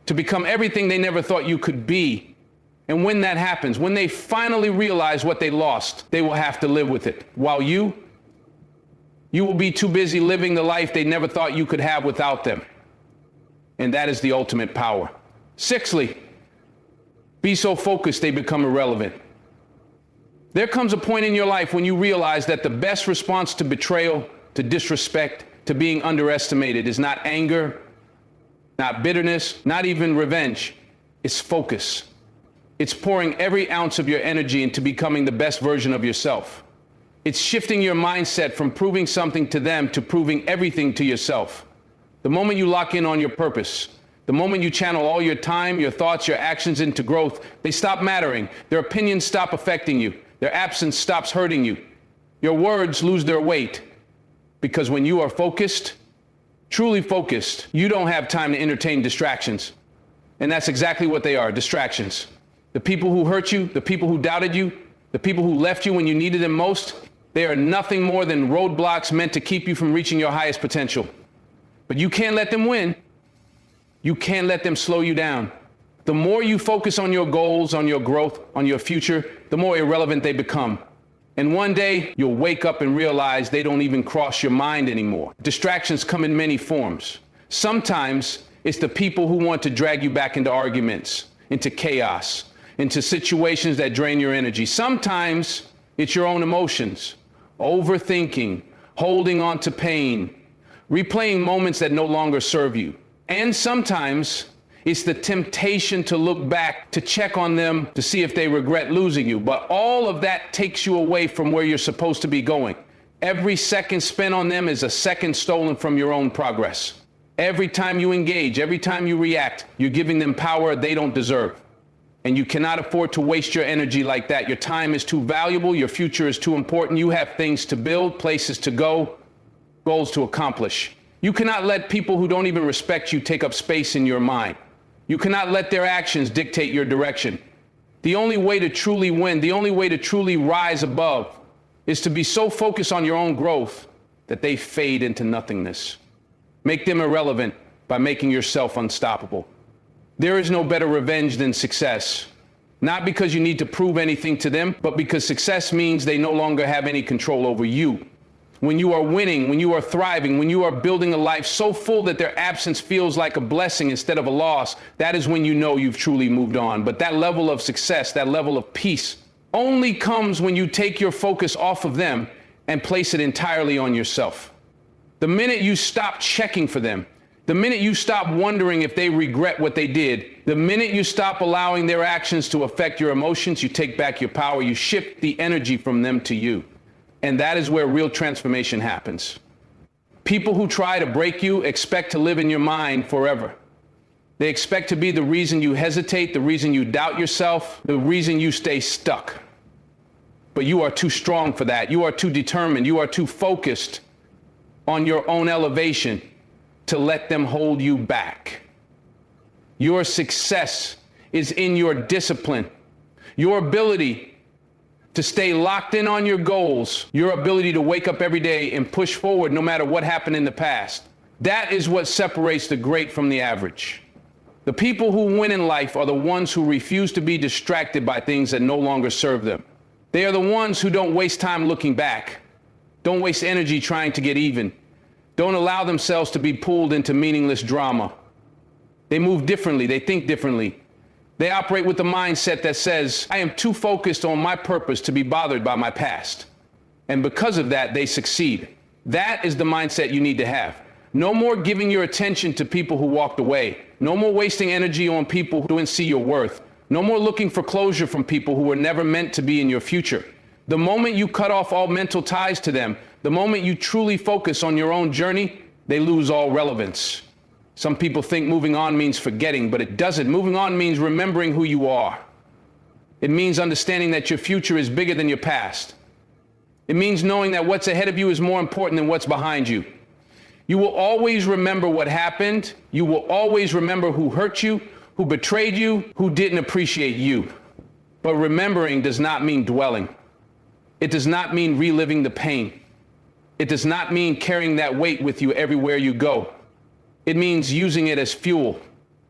to become everything they never thought you could be. And when that happens, when they finally realize what they lost, they will have to live with it. While you will be too busy living the life they never thought you could have without them. And that is the ultimate power. Sixthly, be so focused they become irrelevant. There comes a point in your life when you realize that the best response to betrayal, to disrespect, to being underestimated is not anger, not bitterness, not even revenge. It's focus. It's pouring every ounce of your energy into becoming the best version of yourself. It's shifting your mindset from proving something to them to proving everything to yourself. The moment you lock in on your purpose, the moment you channel all your time, your thoughts, your actions into growth, they stop mattering. Their opinions stop affecting you. Their absence stops hurting you. Your words lose their weight. Because when you are focused, truly focused, you don't have time to entertain distractions. And that's exactly what they are, distractions. The people who hurt you, the people who doubted you, the people who left you when you needed them most, they are nothing more than roadblocks meant to keep you from reaching your highest potential. But you can't let them win. You can't let them slow you down. The more you focus on your goals, on your growth, on your future, the more irrelevant they become. And one day, you'll wake up and realize they don't even cross your mind anymore. Distractions come in many forms. Sometimes it's the people who want to drag you back into arguments, into chaos, into situations that drain your energy. Sometimes it's your own emotions, overthinking, holding on to pain, replaying moments that no longer serve you. And sometimes it's the temptation to look back, to check on them, to see if they regret losing you. But all of that takes you away from where you're supposed to be going. Every second spent on them is a second stolen from your own progress. Every time you engage, every time you react, you're giving them power they don't deserve. And you cannot afford to waste your energy like that. Your time is too valuable. Your future is too important. You have things to build, places to go, goals to accomplish. You cannot let people who don't even respect you take up space in your mind. You cannot let their actions dictate your direction. The only way to truly win, the only way to truly rise above, is to be so focused on your own growth that they fade into nothingness. Make them irrelevant by making yourself unstoppable. There is no better revenge than success. Not because you need to prove anything to them, but because success means they no longer have any control over you. When you are winning, when you are thriving, when you are building a life so full that their absence feels like a blessing instead of a loss, that is when you know you've truly moved on. But that level of success, that level of peace, only comes when you take your focus off of them and place it entirely on yourself. The minute you stop checking for them, the minute you stop wondering if they regret what they did, the minute you stop allowing their actions to affect your emotions, you take back your power, you shift the energy from them to you. And that is where real transformation happens. People who try to break you expect to live in your mind forever. They expect to be the reason you hesitate, the reason you doubt yourself, the reason you stay stuck. But you are too strong for that. You are too determined. You are too focused on your own elevation to let them hold you back. Your success is in your discipline, your ability to stay locked in on your goals, your ability to wake up every day and push forward no matter what happened in the past. That is what separates the great from the average. The people who win in life are the ones who refuse to be distracted by things that no longer serve them. They are the ones who don't waste time looking back, don't waste energy trying to get even, don't allow themselves to be pulled into meaningless drama. They move differently, they think differently. They operate with the mindset that says, I am too focused on my purpose to be bothered by my past. And because of that, they succeed. That is the mindset you need to have. No more giving your attention to people who walked away. No more wasting energy on people who didn't see your worth. No more looking for closure from people who were never meant to be in your future. The moment you cut off all mental ties to them, the moment you truly focus on your own journey, they lose all relevance. Some people think moving on means forgetting, but it doesn't. Moving on means remembering who you are. It means understanding that your future is bigger than your past. It means knowing that what's ahead of you is more important than what's behind you. You will always remember what happened. You will always remember who hurt you, who betrayed you, who didn't appreciate you. But remembering does not mean dwelling. It does not mean reliving the pain. It does not mean carrying that weight with you everywhere you go. It means using it as fuel,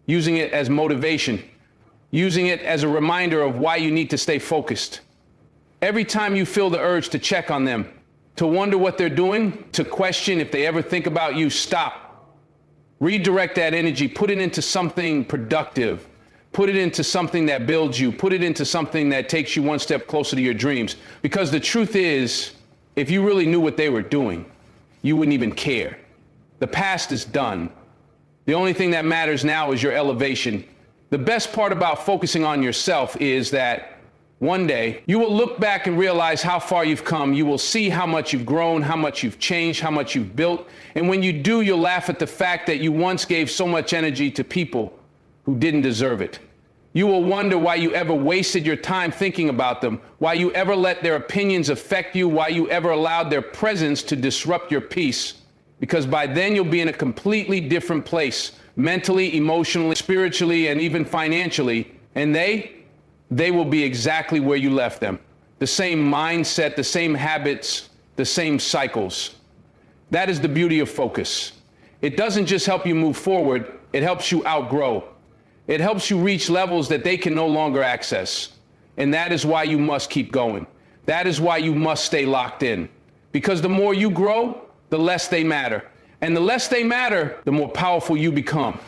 using it as motivation, using it as a reminder of why you need to stay focused. Every time you feel the urge to check on them, to wonder what they're doing, to question if they ever think about you, stop. Redirect that energy, put it into something productive. Put it into something that builds you. Put it into something that takes you one step closer to your dreams. Because the truth is, if you really knew what they were doing, you wouldn't even care. The past is done. The only thing that matters now is your elevation. The best part about focusing on yourself is that one day you will look back and realize how far you've come. You will see how much you've grown, how much you've changed, how much you've built. And when you do, you'll laugh at the fact that you once gave so much energy to people who didn't deserve it. You will wonder why you ever wasted your time thinking about them, why you ever let their opinions affect you, why you ever allowed their presence to disrupt your peace. Because by then you'll be in a completely different place, mentally, emotionally, spiritually, and even financially. And they will be exactly where you left them. The same mindset, the same habits, the same cycles. That is the beauty of focus. It doesn't just help you move forward, it helps you outgrow. It helps you reach levels that they can no longer access. And that is why you must keep going. That is why you must stay locked in. Because the more you grow, the less they matter. And the less they matter, the more powerful you become.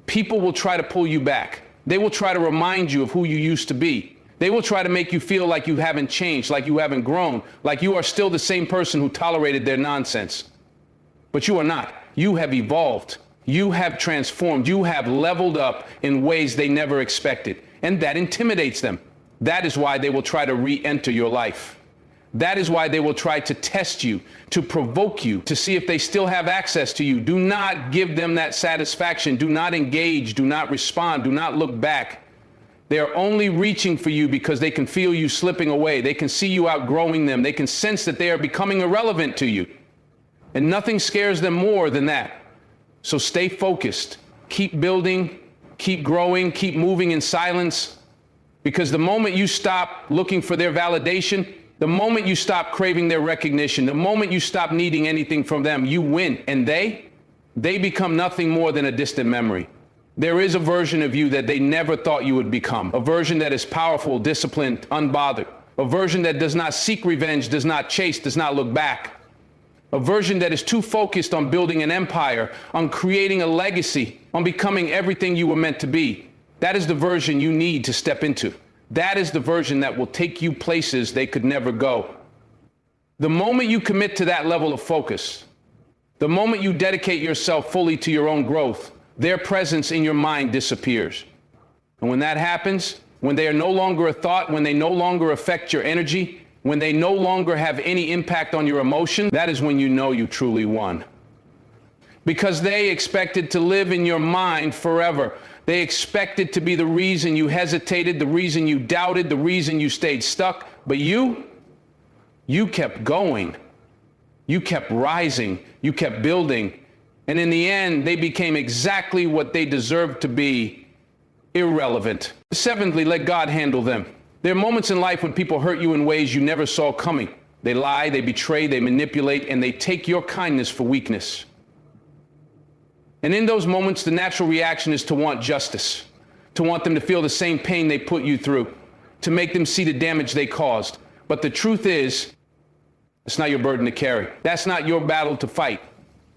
People will try to pull you back. They will try to remind you of who you used to be. They will try to make you feel like you haven't changed, like you haven't grown, like you are still the same person who tolerated their nonsense. But you are not. You have evolved. You have transformed. You have leveled up in ways they never expected. And that intimidates them. That is why they will try to re-enter your life. That is why they will try to test you, to provoke you, to see if they still have access to you. Do not give them that satisfaction. Do not engage. Do not respond. Do not look back. They are only reaching for you because they can feel you slipping away. They can see you outgrowing them. They can sense that they are becoming irrelevant to you. And nothing scares them more than that. So stay focused. Keep building, keep growing, keep moving in silence. Because the moment you stop looking for their validation, the moment you stop craving their recognition, the moment you stop needing anything from them, you win. And they become nothing more than a distant memory. There is a version of you that they never thought you would become. A version that is powerful, disciplined, unbothered. A version that does not seek revenge, does not chase, does not look back. A version that is too focused on building an empire, on creating a legacy, on becoming everything you were meant to be. That is the version you need to step into. That is the version that will take you places they could never go. The moment you commit to that level of focus, the moment you dedicate yourself fully to your own growth, their presence in your mind disappears. And when that happens, when they are no longer a thought, when they no longer affect your energy, when they no longer have any impact on your emotion, that is when you know you truly won. Because they expected to live in your mind forever. They expected to be the reason you hesitated, the reason you doubted, the reason you stayed stuck. But you kept going. You kept rising. You kept building. And in the end, they became exactly what they deserved to be: irrelevant. Seventhly, let God handle them. There are moments in life when people hurt you in ways you never saw coming. They lie, they betray, they manipulate, and they take your kindness for weakness. And in those moments, the natural reaction is to want justice, to want them to feel the same pain they put you through, to make them see the damage they caused. But the truth is, it's not your burden to carry. That's not your battle to fight.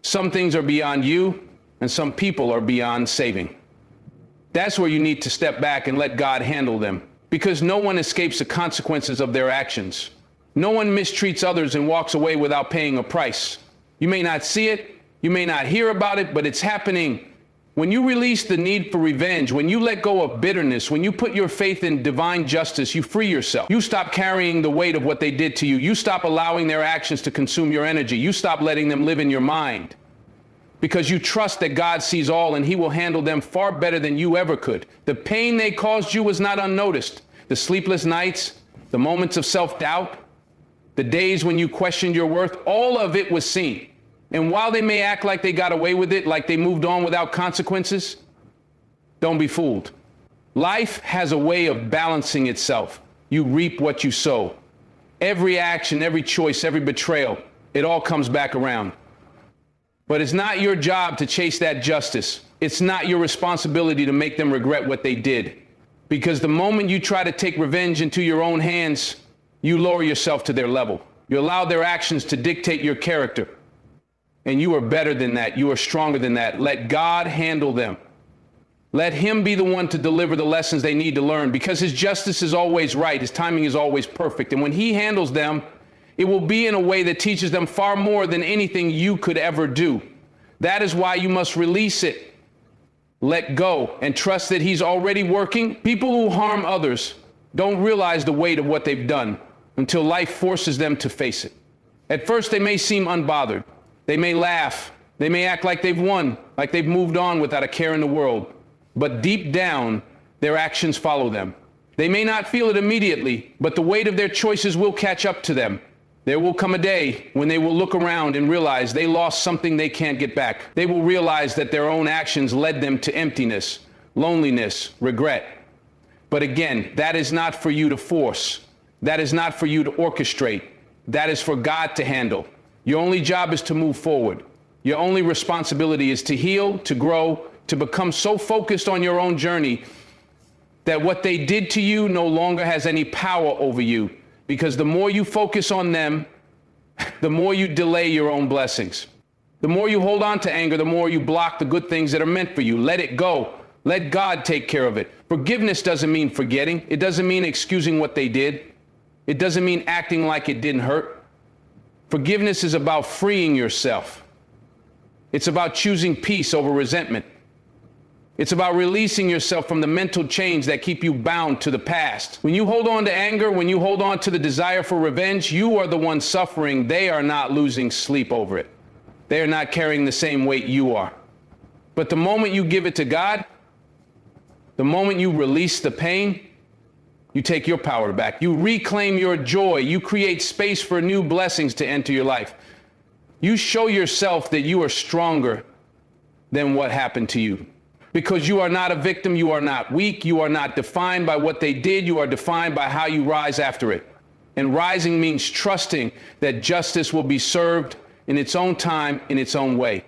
Some things are beyond you, and some people are beyond saving. That's where you need to step back and let God handle them. Because no one escapes the consequences of their actions. No one mistreats others and walks away without paying a price. You may not see it, you may not hear about it, but it's happening. When you release the need for revenge, when you let go of bitterness, when you put your faith in divine justice, you free yourself. You stop carrying the weight of what they did to you. You stop allowing their actions to consume your energy. You stop letting them live in your mind. Because you trust that God sees all and he will handle them far better than you ever could. The pain they caused you was not unnoticed. The sleepless nights, the moments of self-doubt, the days when you questioned your worth, all of it was seen. And while they may act like they got away with it, like they moved on without consequences, don't be fooled. Life has a way of balancing itself. You reap what you sow. Every action, every choice, every betrayal, it all comes back around. But it's not your job to chase that justice. It's not your responsibility to make them regret what they did. Because the moment you try to take revenge into your own hands, you lower yourself to their level. You allow their actions to dictate your character. And you are better than that. You are stronger than that. Let God handle them. Let him be the one to deliver the lessons they need to learn, because his justice is always right. His timing is always perfect. And when he handles them, it will be in a way that teaches them far more than anything you could ever do. That is why you must release it, let go, and trust that he's already working. People who harm others don't realize the weight of what they've done until life forces them to face it. At first, they may seem unbothered. They may laugh. They may act like they've won, like they've moved on without a care in the world. But deep down, their actions follow them. They may not feel it immediately, but the weight of their choices will catch up to them. There will come a day when they will look around and realize they lost something they can't get back. They will realize that their own actions led them to emptiness, loneliness, regret. But again, that is not for you to force. That is not for you to orchestrate. That is for God to handle. Your only job is to move forward. Your only responsibility is to heal, to grow, to become so focused on your own journey that what they did to you no longer has any power over you. Because the more you focus on them, the more you delay your own blessings. The more you hold on to anger, the more you block the good things that are meant for you. Let it go. Let God take care of it. Forgiveness doesn't mean forgetting. It doesn't mean excusing what they did. It doesn't mean acting like it didn't hurt. Forgiveness is about freeing yourself. It's about choosing peace over resentment. It's about releasing yourself from the mental chains that keep you bound to the past. When you hold on to anger, when you hold on to the desire for revenge, you are the one suffering. They are not losing sleep over it. They are not carrying the same weight you are. But the moment you give it to God, the moment you release the pain, you take your power back. You reclaim your joy. You create space for new blessings to enter your life. You show yourself that you are stronger than what happened to you. Because you are not a victim, you are not weak, you are not defined by what they did, you are defined by how you rise after it. And rising means trusting that justice will be served in its own time, in its own way.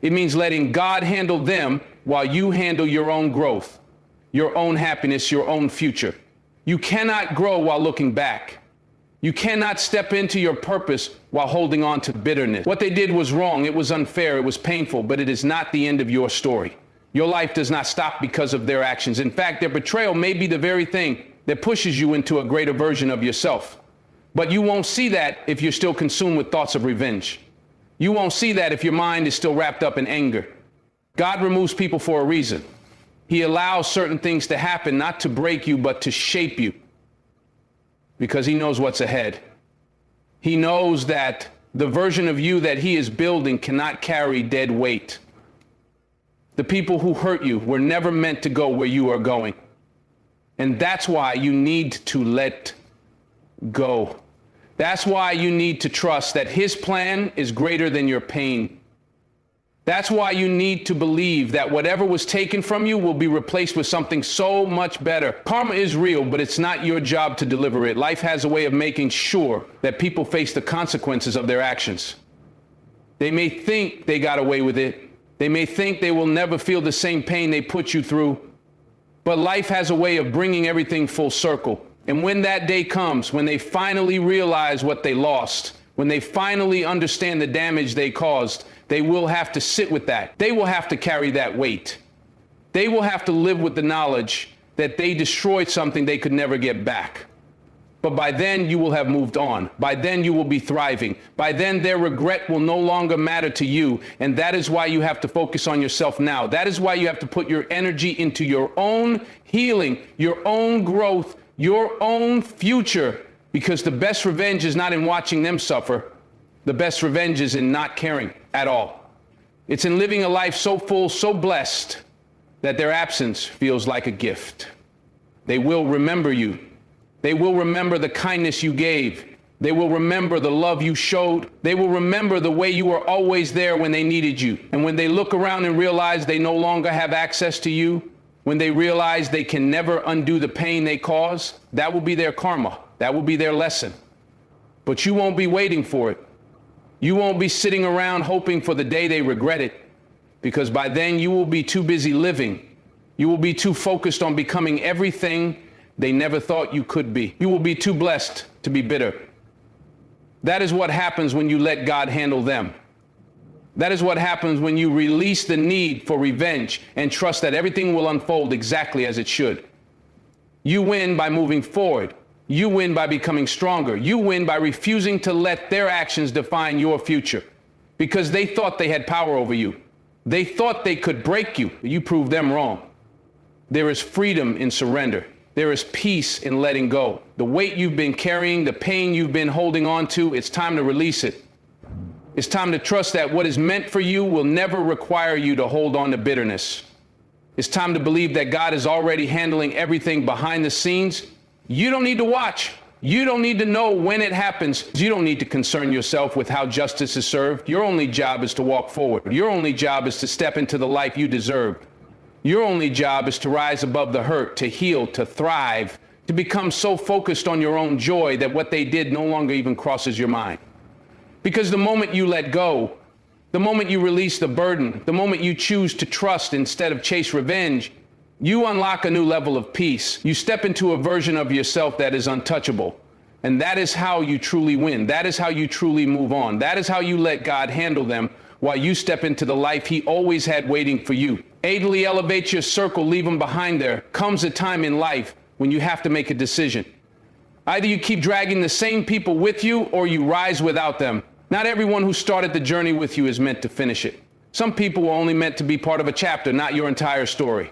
It means letting God handle them while you handle your own growth, your own happiness, your own future. You cannot grow while looking back. You cannot step into your purpose while holding on to bitterness. What they did was wrong, it was unfair, it was painful, but it is not the end of your story. Your life does not stop because of their actions. In fact, their betrayal may be the very thing that pushes you into a greater version of yourself. But you won't see that if you're still consumed with thoughts of revenge. You won't see that if your mind is still wrapped up in anger. God removes people for a reason. He allows certain things to happen, not to break you, but to shape you. Because he knows what's ahead. He knows that the version of you that he is building cannot carry dead weight. The people who hurt you were never meant to go where you are going. And that's why you need to let go. That's why you need to trust that his plan is greater than your pain. That's why you need to believe that whatever was taken from you will be replaced with something so much better. Karma is real, but it's not your job to deliver it. Life has a way of making sure that people face the consequences of their actions. They may think they got away with it. They may think they will never feel the same pain they put you through. But life has a way of bringing everything full circle. And when that day comes, when they finally realize what they lost, when they finally understand the damage they caused, they will have to sit with that. They will have to carry that weight. They will have to live with the knowledge that they destroyed something they could never get back. But by then you will have moved on. By then you will be thriving. By then their regret will no longer matter to you. And that is why you have to focus on yourself now. That is why you have to put your energy into your own healing, your own growth, your own future. Because the best revenge is not in watching them suffer. The best revenge is in not caring at all. It's in living a life so full, so blessed, that their absence feels like a gift. They will remember you. They will remember the kindness you gave. They will remember the love you showed. They will remember the way you were always there when they needed you. And when they look around and realize they no longer have access to you, when they realize they can never undo the pain they caused, that will be their karma. That will be their lesson. But you won't be waiting for it. You won't be sitting around hoping for the day they regret it, because by then you will be too busy living. You will be too focused on becoming everything they never thought you could be. You will be too blessed to be bitter. That is what happens when you let God handle them. That is what happens when you release the need for revenge and trust that everything will unfold exactly as it should. You win by moving forward. You win by becoming stronger. You win by refusing to let their actions define your future, because they thought they had power over you. They thought they could break you. You proved them wrong. There is freedom in surrender. There is peace in letting go. The weight you've been carrying, the pain you've been holding on to, it's time to release it. It's time to trust that what is meant for you will never require you to hold on to bitterness. It's time to believe that God is already handling everything behind the scenes. You don't need to watch. You don't need to know when it happens. You don't need to concern yourself with how justice is served. Your only job is to walk forward. Your only job is to step into the life you deserve. Your only job is to rise above the hurt, to heal, to thrive, to become so focused on your own joy that what they did no longer even crosses your mind. Because the moment you let go, the moment you release the burden, the moment you choose to trust instead of chase revenge, you unlock a new level of peace. You step into a version of yourself that is untouchable. And that is how you truly win. That is how you truly move on. That is how you let God handle them while you step into the life He always had waiting for you. Ably elevate your circle, leave them behind. There comes a time in life when you have to make a decision. Either you keep dragging the same people with you or you rise without them. Not everyone who started the journey with you is meant to finish it. Some people were only meant to be part of a chapter, not your entire story.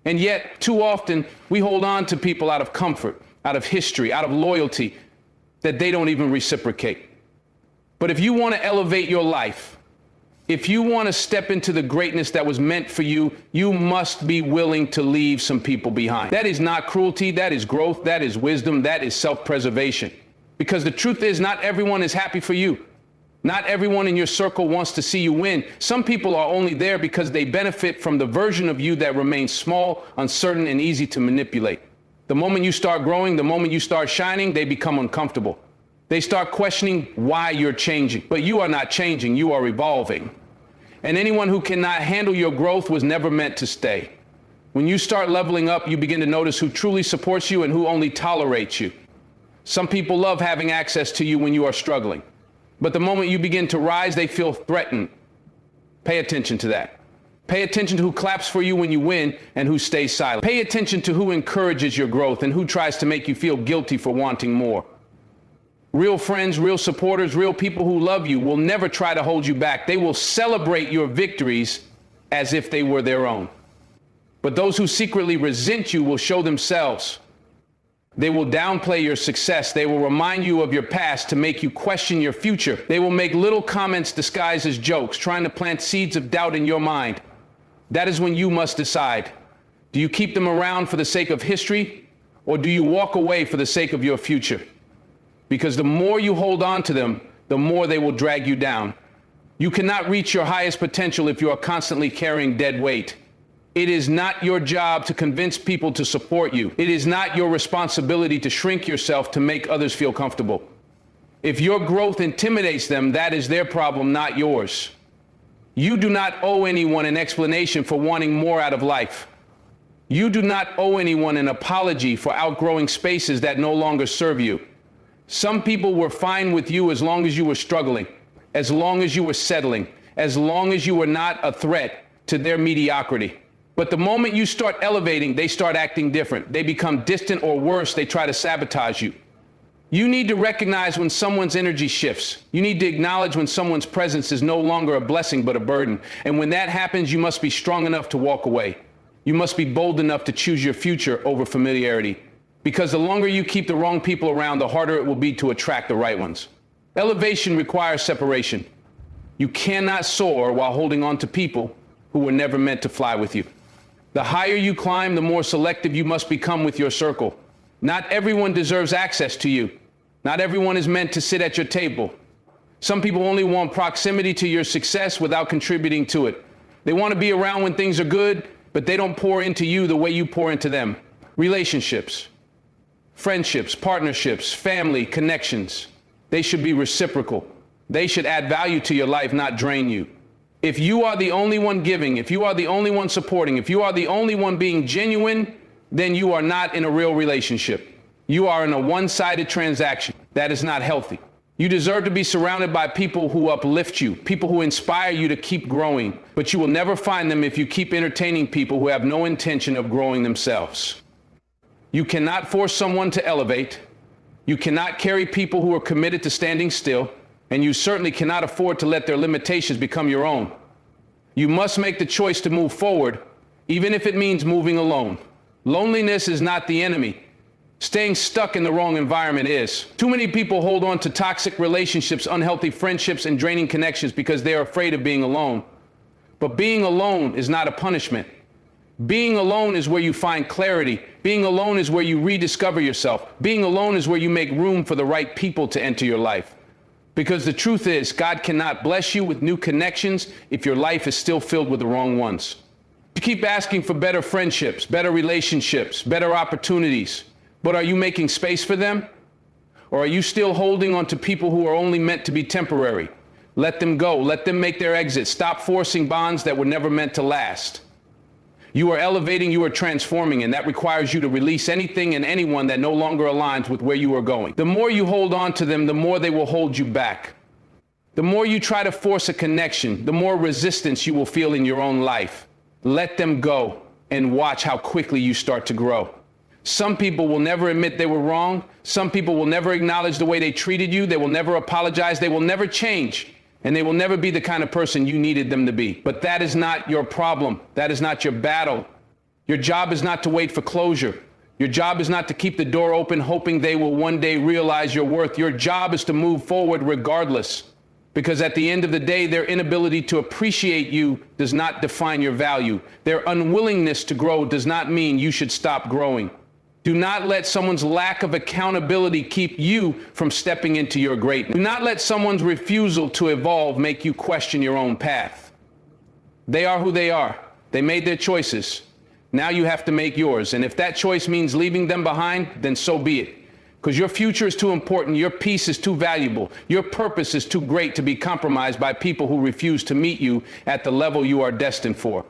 And yet, too often, we hold on to people out of comfort, out of history, out of loyalty, that they don't even reciprocate. But if you want to elevate your life, if you want to step into the greatness that was meant for you, you must be willing to leave some people behind. That is not cruelty, that is growth, that is wisdom, that is self-preservation. Because the truth is, not everyone is happy for you. Not everyone in your circle wants to see you win. Some people are only there because they benefit from the version of you that remains small, uncertain, and easy to manipulate. The moment you start growing, the moment you start shining, they become uncomfortable. They start questioning why you're changing. But you are not changing, you are evolving. And anyone who cannot handle your growth was never meant to stay. When you start leveling up, you begin to notice who truly supports you and who only tolerates you. Some people love having access to you when you are struggling. But the moment you begin to rise, they feel threatened. Pay attention to that. Pay attention to who claps for you when you win and who stays silent. Pay attention to who encourages your growth and who tries to make you feel guilty for wanting more. Real friends, real supporters, real people who love you will never try to hold you back. They will celebrate your victories as if they were their own. But those who secretly resent you will show themselves. They will downplay your success. They will remind you of your past to make you question your future. They will make little comments disguised as jokes, trying to plant seeds of doubt in your mind. That is when you must decide. Do you keep them around for the sake of history, or do you walk away for the sake of your future? Because the more you hold on to them, the more they will drag you down. You cannot reach your highest potential if you are constantly carrying dead weight. It is not your job to convince people to support you. It is not your responsibility to shrink yourself to make others feel comfortable. If your growth intimidates them, that is their problem, not yours. You do not owe anyone an explanation for wanting more out of life. You do not owe anyone an apology for outgrowing spaces that no longer serve you. Some people were fine with you as long as you were struggling, as long as you were settling, as long as you were not a threat to their mediocrity. But the moment you start elevating, they start acting different. They become distant, or worse, they try to sabotage you. You need to recognize when someone's energy shifts. You need to acknowledge when someone's presence is no longer a blessing but a burden. And when that happens, you must be strong enough to walk away. You must be bold enough to choose your future over familiarity. Because the longer you keep the wrong people around, the harder it will be to attract the right ones. Elevation requires separation. You cannot soar while holding on to people who were never meant to fly with you. The higher you climb, the more selective you must become with your circle. Not everyone deserves access to you. Not everyone is meant to sit at your table. Some people only want proximity to your success without contributing to it. They want to be around when things are good, but they don't pour into you the way you pour into them. Relationships, friendships, partnerships, family, connections. They should be reciprocal. They should add value to your life, not drain you. If you are the only one giving, if you are the only one supporting, if you are the only one being genuine, then you are not in a real relationship. You are in a one-sided transaction. That is not healthy. You deserve to be surrounded by people who uplift you, people who inspire you to keep growing, but you will never find them if you keep entertaining people who have no intention of growing themselves. You cannot force someone to elevate. You cannot carry people who are committed to standing still, and you certainly cannot afford to let their limitations become your own. You must make the choice to move forward, even if it means moving alone. Loneliness is not the enemy. Staying stuck in the wrong environment is. Too many people hold on to toxic relationships, unhealthy friendships, and draining connections because they are afraid of being alone. But being alone is not a punishment. Being alone is where you find clarity. Being alone is where you rediscover yourself. Being alone is where you make room for the right people to enter your life. Because the truth is, God cannot bless you with new connections if your life is still filled with the wrong ones. You keep asking for better friendships, better relationships, better opportunities. But are you making space for them? Or are you still holding on to people who are only meant to be temporary? Let them go. Let them make their exit. Stop forcing bonds that were never meant to last. You are elevating, you are transforming, and that requires you to release anything and anyone that no longer aligns with where you are going. The more you hold on to them, the more they will hold you back. The more you try to force a connection, the more resistance you will feel in your own life. Let them go and watch how quickly you start to grow. Some people will never admit they were wrong. Some people will never acknowledge the way they treated you. They will never apologize. They will never change. And they will never be the kind of person you needed them to be. But that is not your problem. That is not your battle. Your job is not to wait for closure. Your job is not to keep the door open, hoping they will one day realize your worth. Your job is to move forward regardless. Because at the end of the day, their inability to appreciate you does not define your value. Their unwillingness to grow does not mean you should stop growing. Do not let someone's lack of accountability keep you from stepping into your greatness. Do not let someone's refusal to evolve make you question your own path. They are who they are. They made their choices. Now you have to make yours. And if that choice means leaving them behind, then so be it. Because your future is too important. Your peace is too valuable. Your purpose is too great to be compromised by people who refuse to meet you at the level you are destined for.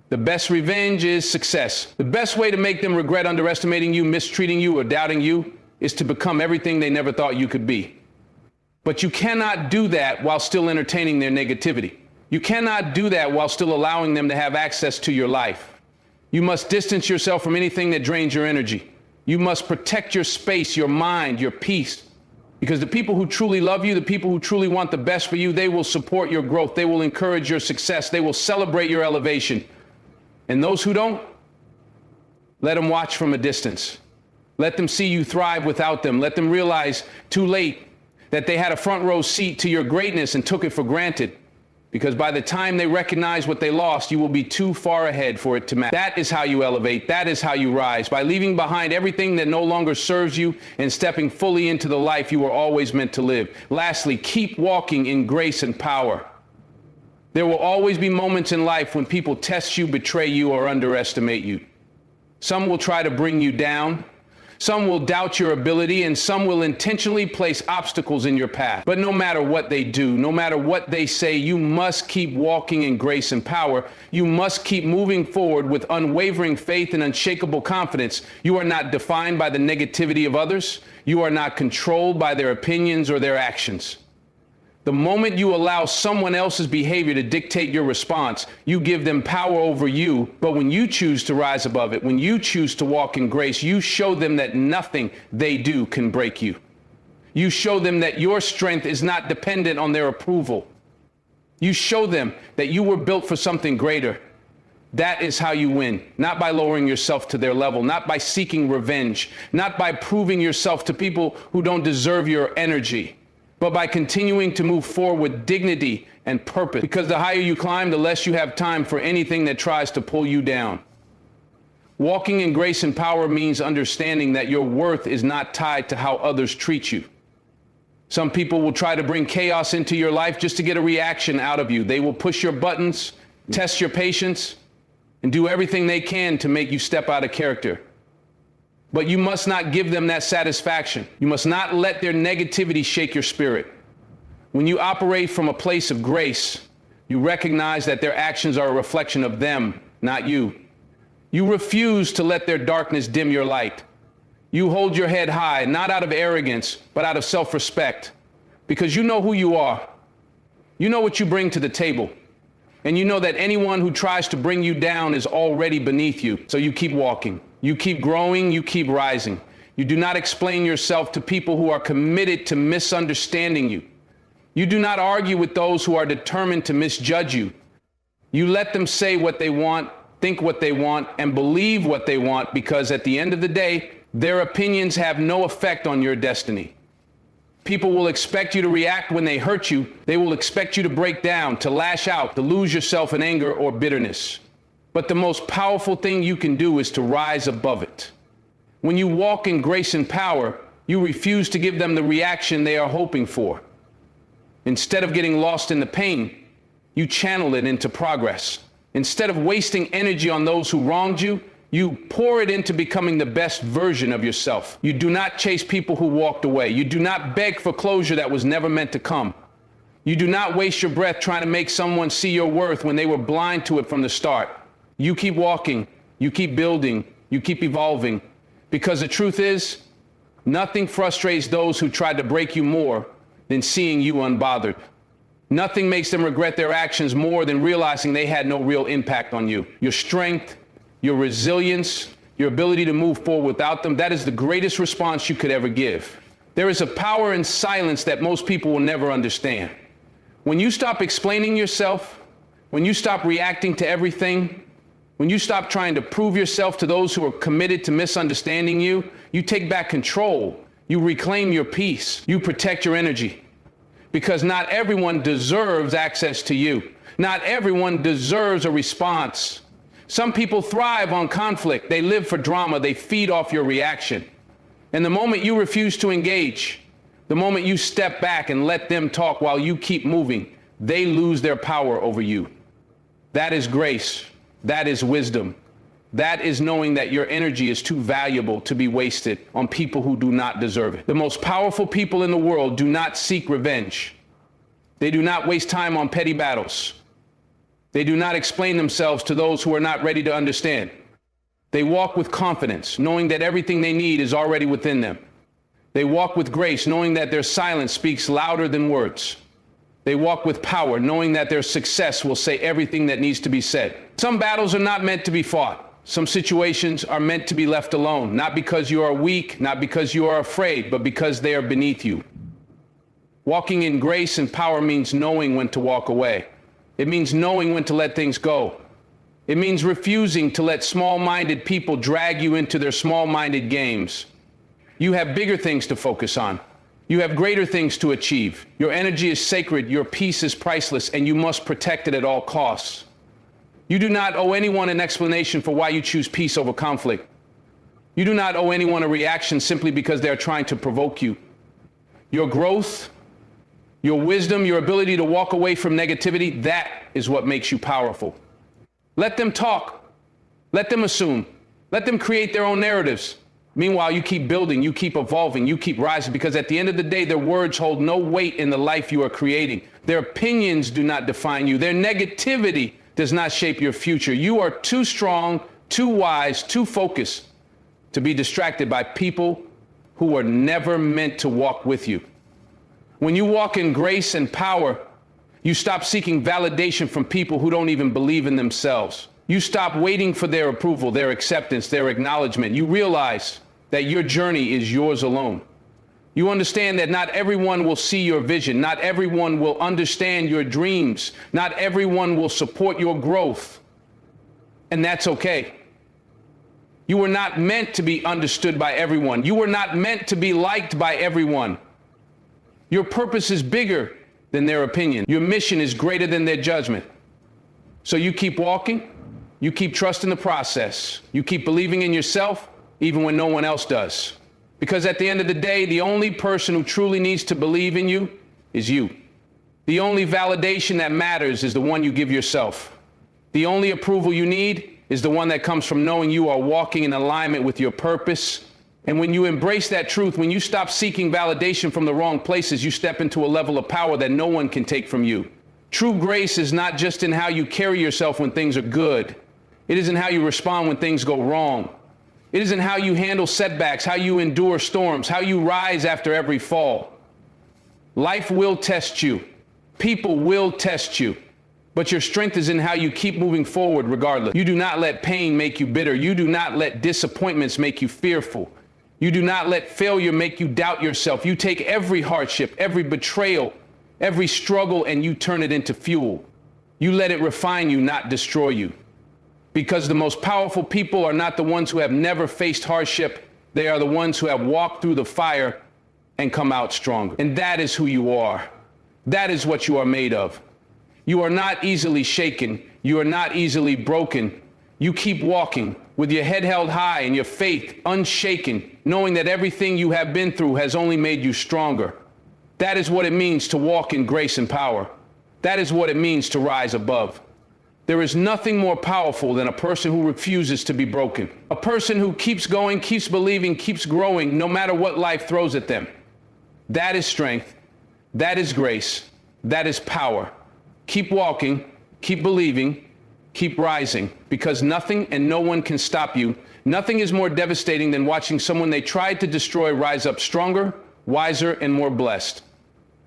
The best revenge is success. The best way to make them regret underestimating you, mistreating you, or doubting you is to become everything they never thought you could be. But you cannot do that while still entertaining their negativity. You cannot do that while still allowing them to have access to your life. You must distance yourself from anything that drains your energy. You must protect your space, your mind, your peace. Because the people who truly love you, the people who truly want the best for you, they will support your growth. They will encourage your success. They will celebrate your elevation. And those who don't, let them watch from a distance. Let them see you thrive without them. Let them realize too late that they had a front row seat to your greatness and took it for granted. Because by the time they recognize what they lost, you will be too far ahead for it to matter. That is how you elevate. That is how you rise. By leaving behind everything that no longer serves you and stepping fully into the life you were always meant to live. Lastly, keep walking in grace and power. There will always be moments in life when people test you, betray you, or underestimate you. Some will try to bring you down. Some will doubt your ability, and some will intentionally place obstacles in your path. But no matter what they do, no matter what they say, you must keep walking in grace and power. You must keep moving forward with unwavering faith and unshakable confidence. You are not defined by the negativity of others. You are not controlled by their opinions or their actions. The moment you allow someone else's behavior to dictate your response, you give them power over you. But when you choose to rise above it, when you choose to walk in grace, you show them that nothing they do can break you. You show them that your strength is not dependent on their approval. You show them that you were built for something greater. That is how you win, not by lowering yourself to their level, not by seeking revenge, not by proving yourself to people who don't deserve your energy, but by continuing to move forward with dignity and purpose. Because the higher you climb, the less you have time for anything that tries to pull you down. Walking in grace and power means understanding that your worth is not tied to how others treat you. Some people will try to bring chaos into your life just to get a reaction out of you. They will push your buttons, test your patience, and do everything they can to make you step out of character. But you must not give them that satisfaction. You must not let their negativity shake your spirit. When you operate from a place of grace, You recognize that their actions are a reflection of them, not you. You refuse to let their darkness dim your light. You hold your head high, not out of arrogance, but out of self-respect, because you know who you are. You know what you bring to the table, and you know that anyone who tries to bring you down is already beneath you. So you keep walking, you keep growing, you keep rising. You do not explain yourself to people who are committed to misunderstanding you. You do not argue with those who are determined to misjudge you. You let them say what they want, think what they want, and believe what they want, because at the end of the day, their opinions have no effect on your destiny. People will expect you to react when they hurt you. They will expect you to break down, to lash out, to lose yourself in anger or bitterness. But the most powerful thing you can do is to rise above it. When you walk in grace and power, you refuse to give them the reaction they are hoping for. Instead of getting lost in the pain, you channel it into progress. Instead of wasting energy on those who wronged you, you pour it into becoming the best version of yourself. You do not chase people who walked away. You do not beg for closure that was never meant to come. You do not waste your breath trying to make someone see your worth when they were blind to it from the start. You keep walking, you keep building, you keep evolving, because the truth is, nothing frustrates those who tried to break you more than seeing you unbothered. Nothing makes them regret their actions more than realizing they had no real impact on you. Your strength, your resilience, your ability to move forward without them, that is the greatest response you could ever give. There is a power in silence that most people will never understand. When you stop explaining yourself, when you stop reacting to everything, when you stop trying to prove yourself to those who are committed to misunderstanding you, you take back control. You reclaim your peace. You protect your energy. Because not everyone deserves access to you. Not everyone deserves a response. Some people thrive on conflict. They live for drama. They feed off your reaction. And the moment you refuse to engage, the moment you step back and let them talk while you keep moving, they lose their power over you. That is grace. That is wisdom. That is knowing that your energy is too valuable to be wasted on people who do not deserve it. The most powerful people in the world do not seek revenge. They do not waste time on petty battles. They do not explain themselves to those who are not ready to understand. They walk with confidence, knowing that everything they need is already within them. They walk with grace, knowing that their silence speaks louder than words. They walk with power, knowing that their success will say everything that needs to be said. Some battles are not meant to be fought. Some situations are meant to be left alone, not because you are weak, not because you are afraid, but because they are beneath you. Walking in grace and power means knowing when to walk away. It means knowing when to let things go. It means refusing to let small-minded people drag you into their small-minded games. You have bigger things to focus on. You have greater things to achieve. Your energy is sacred, your peace is priceless, and you must protect it at all costs. You do not owe anyone an explanation for why you choose peace over conflict. You do not owe anyone a reaction simply because they are trying to provoke you. Your growth, your wisdom, your ability to walk away from negativity, that is what makes you powerful. Let them talk. Let them assume. Let them create their own narratives. Meanwhile, you keep building, you keep evolving, you keep rising, because at the end of the day, their words hold no weight in the life you are creating. Their opinions do not define you. Their negativity does not shape your future. You are too strong, too wise, too focused to be distracted by people who were never meant to walk with you. When you walk in grace and power, you stop seeking validation from people who don't even believe in themselves. You stop waiting for their approval, their acceptance, their acknowledgement. You realize that your journey is yours alone. You understand that not everyone will see your vision. Not everyone will understand your dreams. Not everyone will support your growth. And that's okay. You were not meant to be understood by everyone. You were not meant to be liked by everyone. Your purpose is bigger than their opinion. Your mission is greater than their judgment. So you keep walking, you keep trusting the process, you keep believing in yourself, even when no one else does. Because at the end of the day, the only person who truly needs to believe in you is you. The only validation that matters is the one you give yourself. The only approval you need is the one that comes from knowing you are walking in alignment with your purpose. And when you embrace that truth, when you stop seeking validation from the wrong places, you step into a level of power that no one can take from you. True grace is not just in how you carry yourself when things are good. It isn't how you respond when things go wrong. It isn't how you handle setbacks, how you endure storms, how you rise after every fall. Life will test you. People will test you. But your strength is in how you keep moving forward regardless. You do not let pain make you bitter. You do not let disappointments make you fearful. You do not let failure make you doubt yourself. You take every hardship, every betrayal, every struggle, and you turn it into fuel. You let it refine you, not destroy you. Because the most powerful people are not the ones who have never faced hardship. They are the ones who have walked through the fire and come out stronger. And that is who you are. That is what you are made of. You are not easily shaken. You are not easily broken. You keep walking with your head held high and your faith unshaken, knowing that everything you have been through has only made you stronger. That is what it means to walk in grace and power. That is what it means to rise above. There is nothing more powerful than a person who refuses to be broken. A person who keeps going, keeps believing, keeps growing, no matter what life throws at them. That is strength. That is grace. That is power. Keep walking, keep believing, keep rising, because nothing and no one can stop you. Nothing is more devastating than watching someone they tried to destroy rise up stronger, wiser, and more blessed.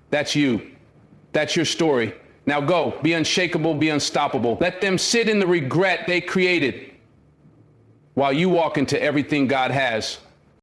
That's you. That's your story. Now go, be unshakable, be unstoppable. Let them sit in the regret they created while you walk into everything God has.